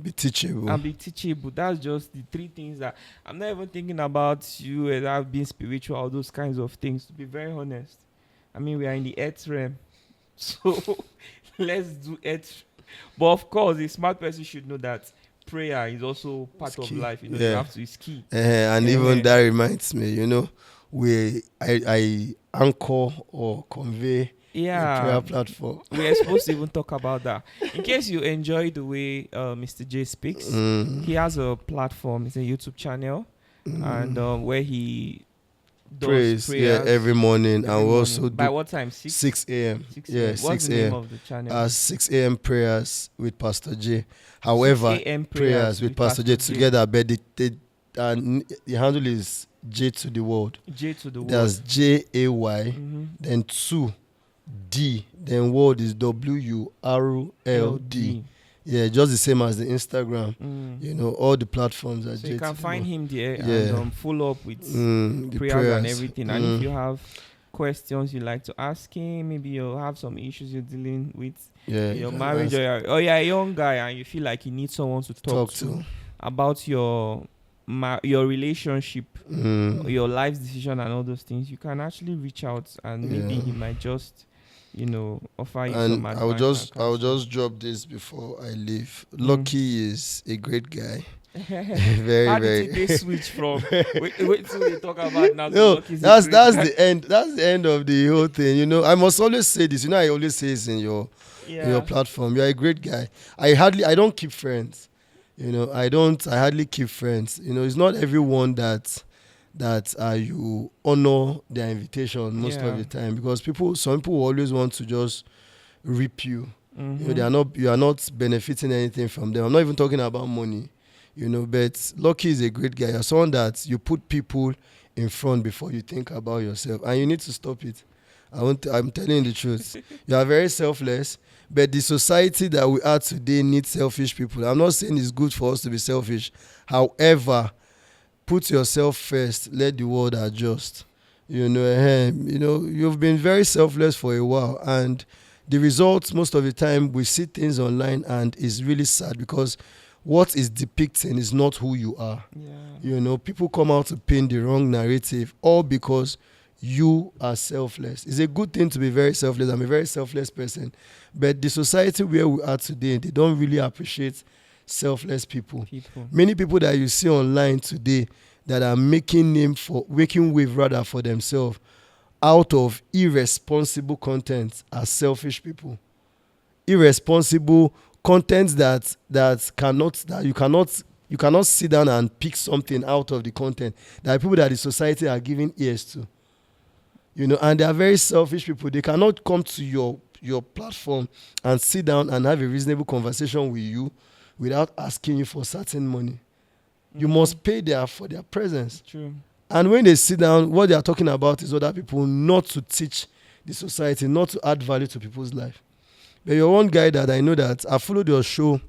Speaker 2: Be teachable.
Speaker 1: And be teachable. That's just the three things that I'm not even thinking about you as being spiritual or those kinds of things, to be very honest. I mean, we are in the earth realm. So let's do it. But of course, a smart person should know that prayer is also part of life. You have to, it's key.
Speaker 2: And even that reminds me, I anchor or convey a
Speaker 1: Yeah,
Speaker 2: prayer platform.
Speaker 1: we are supposed to even talk about that. In case you enjoy the way Mr. J speaks,
Speaker 2: Mm,
Speaker 1: he has a platform. It's a YouTube channel, and
Speaker 2: mm.
Speaker 1: where he does
Speaker 2: Praise, yeah, every
Speaker 1: prayers
Speaker 2: morning,
Speaker 1: every
Speaker 2: and we
Speaker 1: morning.
Speaker 2: also
Speaker 1: By
Speaker 2: do
Speaker 1: what time? 6?
Speaker 2: 6 a.m.
Speaker 1: 6
Speaker 2: Yeah,
Speaker 1: a.m. What's
Speaker 2: 6
Speaker 1: the name
Speaker 2: a.m.
Speaker 1: of the channel?
Speaker 2: 6 a.m. prayers with Pastor J.
Speaker 1: 6
Speaker 2: However,
Speaker 1: a.m.
Speaker 2: prayers
Speaker 1: prayers
Speaker 2: with
Speaker 1: with
Speaker 2: Pastor J
Speaker 1: Pastor J.
Speaker 2: together, but the handle is J to the world.
Speaker 1: J to the
Speaker 2: That's
Speaker 1: word.
Speaker 2: JAY,
Speaker 1: Mm-hmm.
Speaker 2: then 2D, then word is WRLD.
Speaker 1: LD.
Speaker 2: Yeah, just the same as the Instagram.
Speaker 1: Mm.
Speaker 2: All the platforms are
Speaker 1: So you
Speaker 2: J to
Speaker 1: can
Speaker 2: the
Speaker 1: find
Speaker 2: world.
Speaker 1: him there and
Speaker 2: Yeah.
Speaker 1: follow up with
Speaker 2: The
Speaker 1: prayers and
Speaker 2: prayers.
Speaker 1: everything. And if you have questions you like to ask him, maybe you'll have some issues you're dealing with
Speaker 2: Yeah,
Speaker 1: in
Speaker 2: you
Speaker 1: your
Speaker 2: can
Speaker 1: marriage,
Speaker 2: ask,
Speaker 1: or you're a young guy and you feel like you need someone to talk
Speaker 2: talk
Speaker 1: to
Speaker 2: to.
Speaker 1: about your relationship, your
Speaker 2: Mm,
Speaker 1: life decision and all those things, you can actually reach out and maybe
Speaker 2: yeah.
Speaker 1: he might just offer you some
Speaker 2: And
Speaker 1: advice and
Speaker 2: I'll
Speaker 1: counsel.
Speaker 2: just drop this before I leave.
Speaker 1: Mm.
Speaker 2: Lucky is a great guy. Very,
Speaker 1: How did they
Speaker 2: very.
Speaker 1: switch from wait till they talk about now to
Speaker 2: No,
Speaker 1: Lucky's a
Speaker 2: that's
Speaker 1: great
Speaker 2: that's
Speaker 1: guy?
Speaker 2: the end. That's the end of the whole thing. I must always say this. I always say this in your
Speaker 1: Yeah.
Speaker 2: platform. You're a great guy. I don't keep friends. I hardly keep friends. It's not everyone that you honor their invitation most of
Speaker 1: Yeah.
Speaker 2: the time, because some people always want to just rip you.
Speaker 1: Mm-hmm.
Speaker 2: You are not benefiting anything from them. I'm not even talking about money. But Lucky is a great guy. You're someone that you put people in front before you think about yourself, and you need to stop it. I'm telling you the truth. You are very selfless, but the society that we are today needs selfish people. I'm not saying it's good for us to be selfish. However, put yourself first. Let the world adjust. You've been very selfless for a while, and the results most of the time we see things online, and it's really sad because what is depicting is not who you are.
Speaker 1: Yeah.
Speaker 2: People come out to paint the wrong narrative, all because you are selfless. It's a good thing to be very selfless. I'm a very selfless person, but the society where we are today, they don't really appreciate selfless people.
Speaker 1: People.
Speaker 2: Many people that you see online today that are making wave rather for themselves out of irresponsible content are selfish people. Irresponsible content that you cannot sit down and pick something out of the content. There are people that the society are giving ears to. And they are very selfish people. They cannot come to your platform and sit down and have a reasonable conversation with you without asking you for certain money. You must pay for their presence.
Speaker 1: True.
Speaker 2: And when they sit down, what they are talking about is other people, not to teach the society, not to add value to people's life. But you're one guy that I know that I followed your show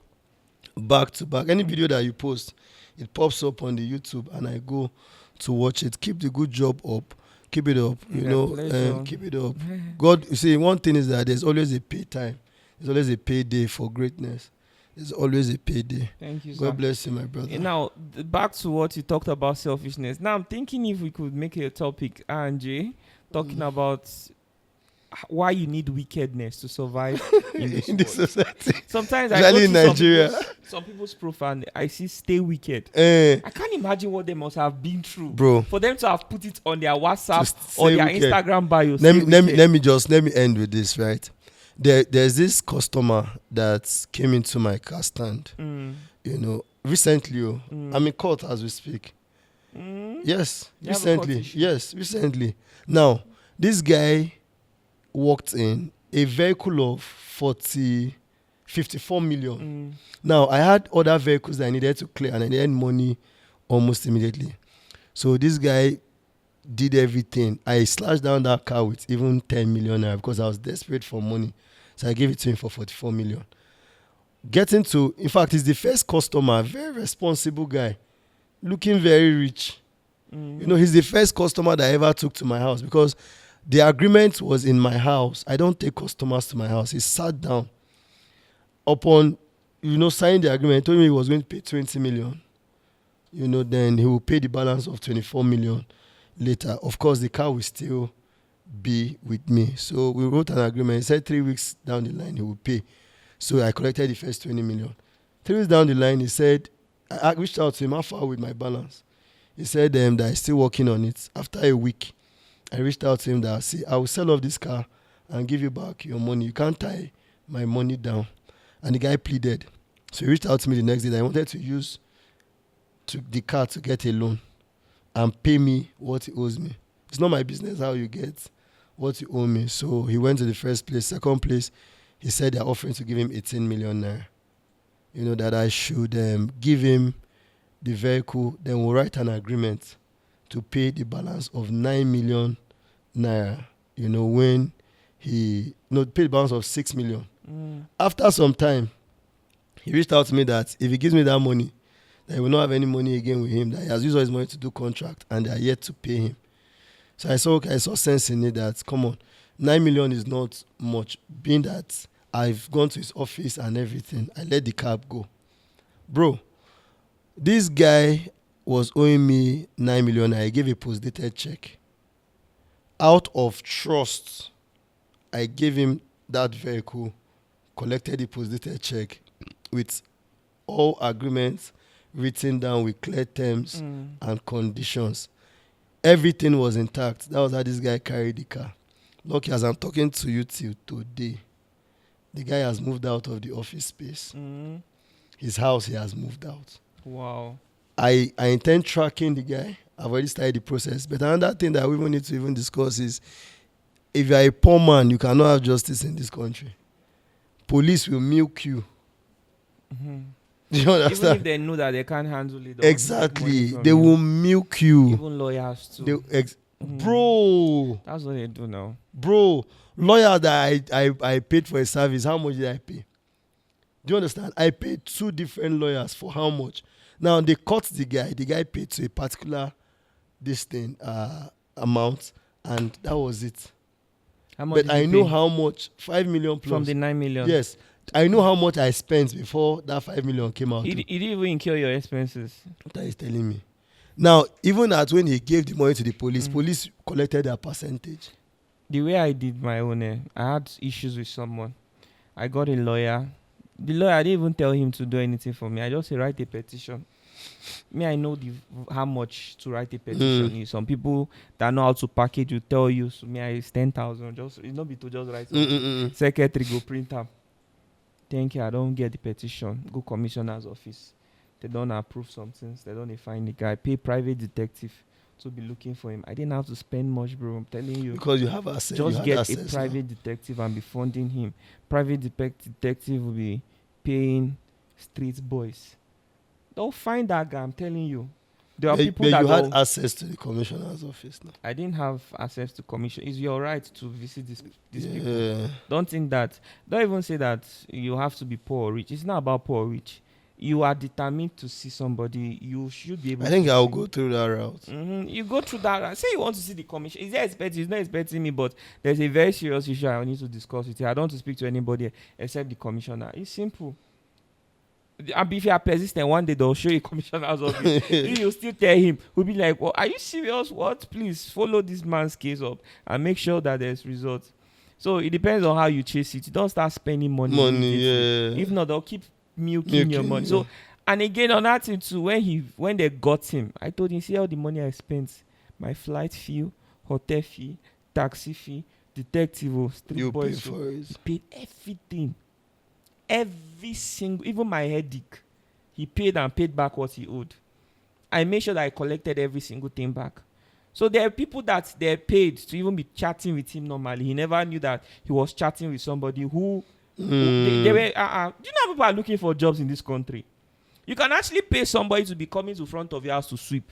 Speaker 2: back to back. Any video that you post, it pops up on the YouTube and I go to watch it. Keep the good job up. Keep it up.
Speaker 1: Pleasure.
Speaker 2: Keep it up. God, you see, one thing is that there's always a pay time. There's always a payday for greatness. There's always a payday.
Speaker 1: Thank you, sir.
Speaker 2: God bless you, my brother.
Speaker 1: Now, back to what you talked about selfishness. Now, I'm thinking if we could make a topic, Angie, talking about why you need wickedness to survive in this
Speaker 2: in this
Speaker 1: world.
Speaker 2: society.
Speaker 1: Sometimes I go
Speaker 2: Especially
Speaker 1: to
Speaker 2: in Nigeria.
Speaker 1: some people's profile and I see "stay wicked."
Speaker 2: Eh,
Speaker 1: I can't imagine what they must have been through,
Speaker 2: bro.
Speaker 1: for them to have put it on their WhatsApp
Speaker 2: To
Speaker 1: or
Speaker 2: stay
Speaker 1: their
Speaker 2: wicked.
Speaker 1: Instagram bio.
Speaker 2: Let
Speaker 1: "Stay wicked."
Speaker 2: me end with this, right? There's this customer that came into my car stand, recently. I'm in court as we speak. Yes,
Speaker 1: You have a court
Speaker 2: recently.
Speaker 1: issue.
Speaker 2: Yes, recently. Now, this guy walked in a vehicle of 54 million. Now, I had other vehicles that I needed to clear and I needed money almost immediately. So this guy did everything. I slashed down that car with even 10 million naira because I was desperate for money. So I gave it to him for 44 million. In fact, he's the first customer, very responsible guy, looking very rich. He's the first customer that I ever took to my house because the agreement was in my house. I don't take customers to my house. He sat down. Upon, signing the agreement, he told me he was going to pay 20 million. Then he will pay the balance of 24 million later. Of course, the car will still be with me. So we wrote an agreement. He said 3 weeks down the line he will pay. So I collected the first 20 million. 3 weeks down the line, he said, I reached out to him, how far with my balance? He said that he's still working on it. After a week, I reached out to him that, see, I will sell off this car and give you back your money. You can't tie my money down. And the guy pleaded. So he reached out to me the next day that I wanted to use the car to get a loan and pay me what he owes me. It's not my business how you get what you owe me. So he went to the first place. Second place, he said they're offering to give him 18 million naira. That I should give him the vehicle. Then we'll write an agreement to pay the balance of 9 million naira. When he paid the balance of 6 million. After some time, he reached out to me that if he gives me that money, that he will not have any money again with him, that he has used all his money to do contract and they are yet to pay him. So I saw sense in it that, come on, 9 million is not much. Being that I've gone to his office and everything, I let the cab go. Bro, this guy was owing me 9 million. I gave a post-dated check. Out of trust, I gave him that vehicle, collected the post-dated check with all agreements written down with clear terms and conditions. Everything was intact. That was how this guy carried the car. Lucky as I'm talking to you till today, the guy has moved out of the office space. His house, he has moved out.
Speaker 1: Wow.
Speaker 2: I intend tracking the guy. I've already started the process. But another thing that we even need to even discuss is, if you are a poor man, you cannot have justice in this country. Police will milk you. Do you understand?
Speaker 1: Even if they know that they can't handle it.
Speaker 2: Exactly. They will milk you.
Speaker 1: Even lawyers too.
Speaker 2: Bro.
Speaker 1: That's what they do now.
Speaker 2: Bro. Lawyer that I paid for a service, how much did I pay? Do you understand? I paid 2 different lawyers for how much? Now, they caught the guy paid to a particular amount, and that was it.
Speaker 1: How much
Speaker 2: but I know how much, 5 million plus.
Speaker 1: From the 9 million?
Speaker 2: Yes. I know how much I spent before that 5 million came out.
Speaker 1: He didn't even incur your expenses.
Speaker 2: What are you telling me? Now, even at when he gave the money to the police, police collected their percentage.
Speaker 1: The way I did my own, I had issues with someone. I got a lawyer. The lawyer, I didn't even tell him to do anything for me. I just say, write a petition. Me, I know how much to write a petition is. Some people that know how to package will tell you. So me, it's 10,000. It's not be to just write something. Secretary go print up. Thank you. I don't get the petition. Go commissioner's office. They don't approve some things. They don't find the guy. Pay private detective to be looking for him. I didn't have to spend much, bro. I'm telling you.
Speaker 2: Because you have access.
Speaker 1: Just get a private detective and be funding him. Private detective will be paying street boys. Don't find that guy. I'm telling you. There are people that
Speaker 2: you had access to the commissioner's office now.
Speaker 1: I didn't have access to commission. It's your right to visit these people. Don't think that. Don't even say that you have to be poor or rich. It's not about poor or rich. You are determined to see somebody. You should be able to.
Speaker 2: I think I'll go through that route.
Speaker 1: You go through that route. Say you want to see the commission. Is he's not expecting me, but there's a very serious issue I need to discuss with you. I don't want to speak to anybody except the commissioner. It's simple. And if you are persistent, one day they'll show you commissioner's office. You'll still tell him. We'll be like, well, are you serious? What? Please follow this man's case up and make sure that there's results. So it depends on how you chase it. You don't start spending money. If not, they'll keep milking your money. So, and again on that thing too, when they got him, I told him, see all the money I spent, my flight fee, hotel fee, taxi fee, detective, street boys, paid everything. Every single, even my headache, he paid and paid back what he owed. I made sure that I collected every single thing back. So there are people that they're paid to even be chatting with him normally. He never knew that he was chatting with somebody who they were. Do you know how people are looking for jobs in this country? You can actually pay somebody to be coming to front of your house to sweep.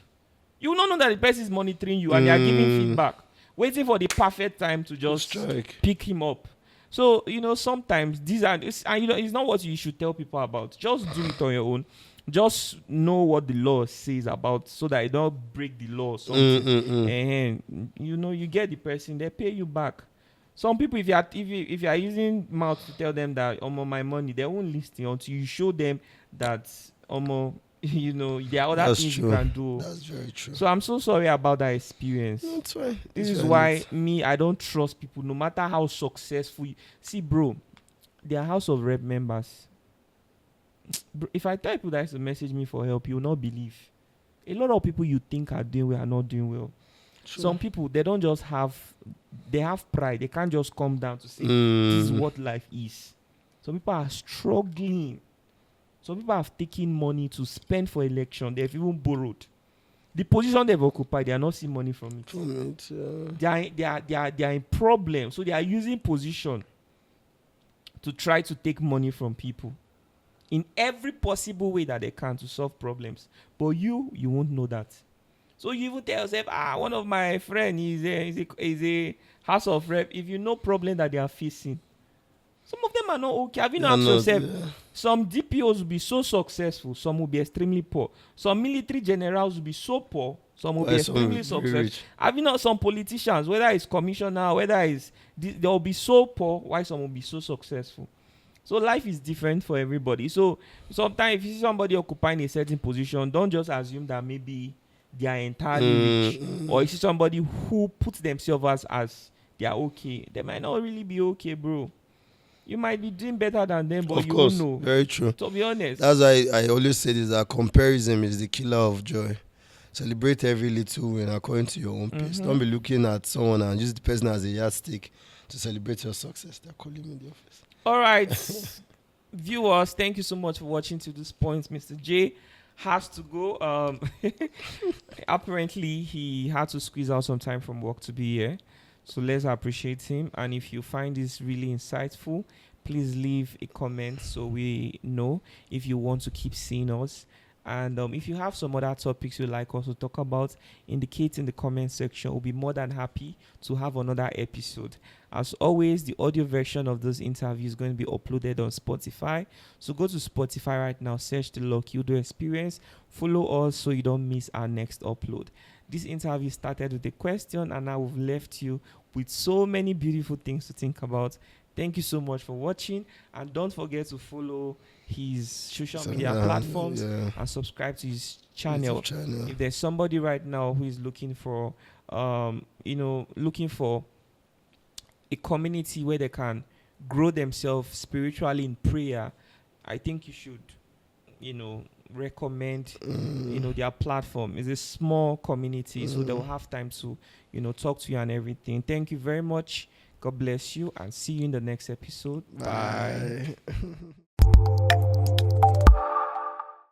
Speaker 1: You will not know that the person is monitoring you and they are giving feedback, waiting for the perfect time to just pick him up. So, sometimes it's not what you should tell people about. Just do it on your own. Just know what the law says about, so that you don't break the law or something. And you get the person, they pay you back. Some people, if you are using mouth to tell them that my money, they won't listen until you show them that there are other things you can do.
Speaker 2: That's very true.
Speaker 1: So I'm so sorry about that experience.
Speaker 2: That's right.
Speaker 1: This is why I don't trust people, no matter how successful. See, bro, they are House of Rep members. Bro, if I tell people that to message me for help, you will not believe. A lot of people you think are doing well are not doing well. Some people, they don't just have, they have pride. They can't just come down to say, this is what life is. Some people are struggling. Some people have taken money to spend for election. They've even borrowed. The position they've occupied, they are not seeing money from it. They are in problem. So they are using position to try to take money from people in every possible way that they can to solve problems. But you won't know that. So you even tell yourself, one of my friends is a house of rep. If you know problem that they are facing, some of them are not okay. Have you not asked yourself? Some DPOs will be so successful, some will be extremely poor. Some military generals will be so poor, some will be extremely successful. Have you not some politicians, whether it's commissioner, whether it's they will be so poor, while some will be so successful. So life is different for everybody. So sometimes if you see somebody occupying a certain position, don't just assume that maybe they are entirely rich. Or you see somebody who puts themselves as they are okay. They might not really be okay, bro. You might be doing better than them, but you won't know.
Speaker 2: Very true.
Speaker 1: To be honest.
Speaker 2: That's why I always say this, that comparison is the killer of joy. Celebrate every little win according to your own pace. Don't be looking at someone and use the person as a yardstick to celebrate your success. They're calling me in the office.
Speaker 1: All right. Viewers, thank you so much for watching to this point. Mr. J has to go. Apparently, he had to squeeze out some time from work to be here. So let's appreciate him. And if you find this really insightful, please leave a comment so we know if you want to keep seeing us. And if you have some other topics you'd like us to talk about, indicate in the comment section. We'll be more than happy to have another episode. As always, the audio version of those interviews is going to be uploaded on Spotify. So go to Spotify right now, search the Lucky Udo Experience, follow us so you don't miss our next upload. This interview started with a question, and now we've left you with so many beautiful things to think about. Thank you so much for watching, and don't forget to follow his social media platforms and subscribe to his channel. If there's somebody right now who is looking for looking for a community where they can grow themselves spiritually in prayer, I think you should recommend their platform. It's a small community, so they will have time to talk to you and everything. Thank you very much. God bless you, and see you in the next episode. Bye.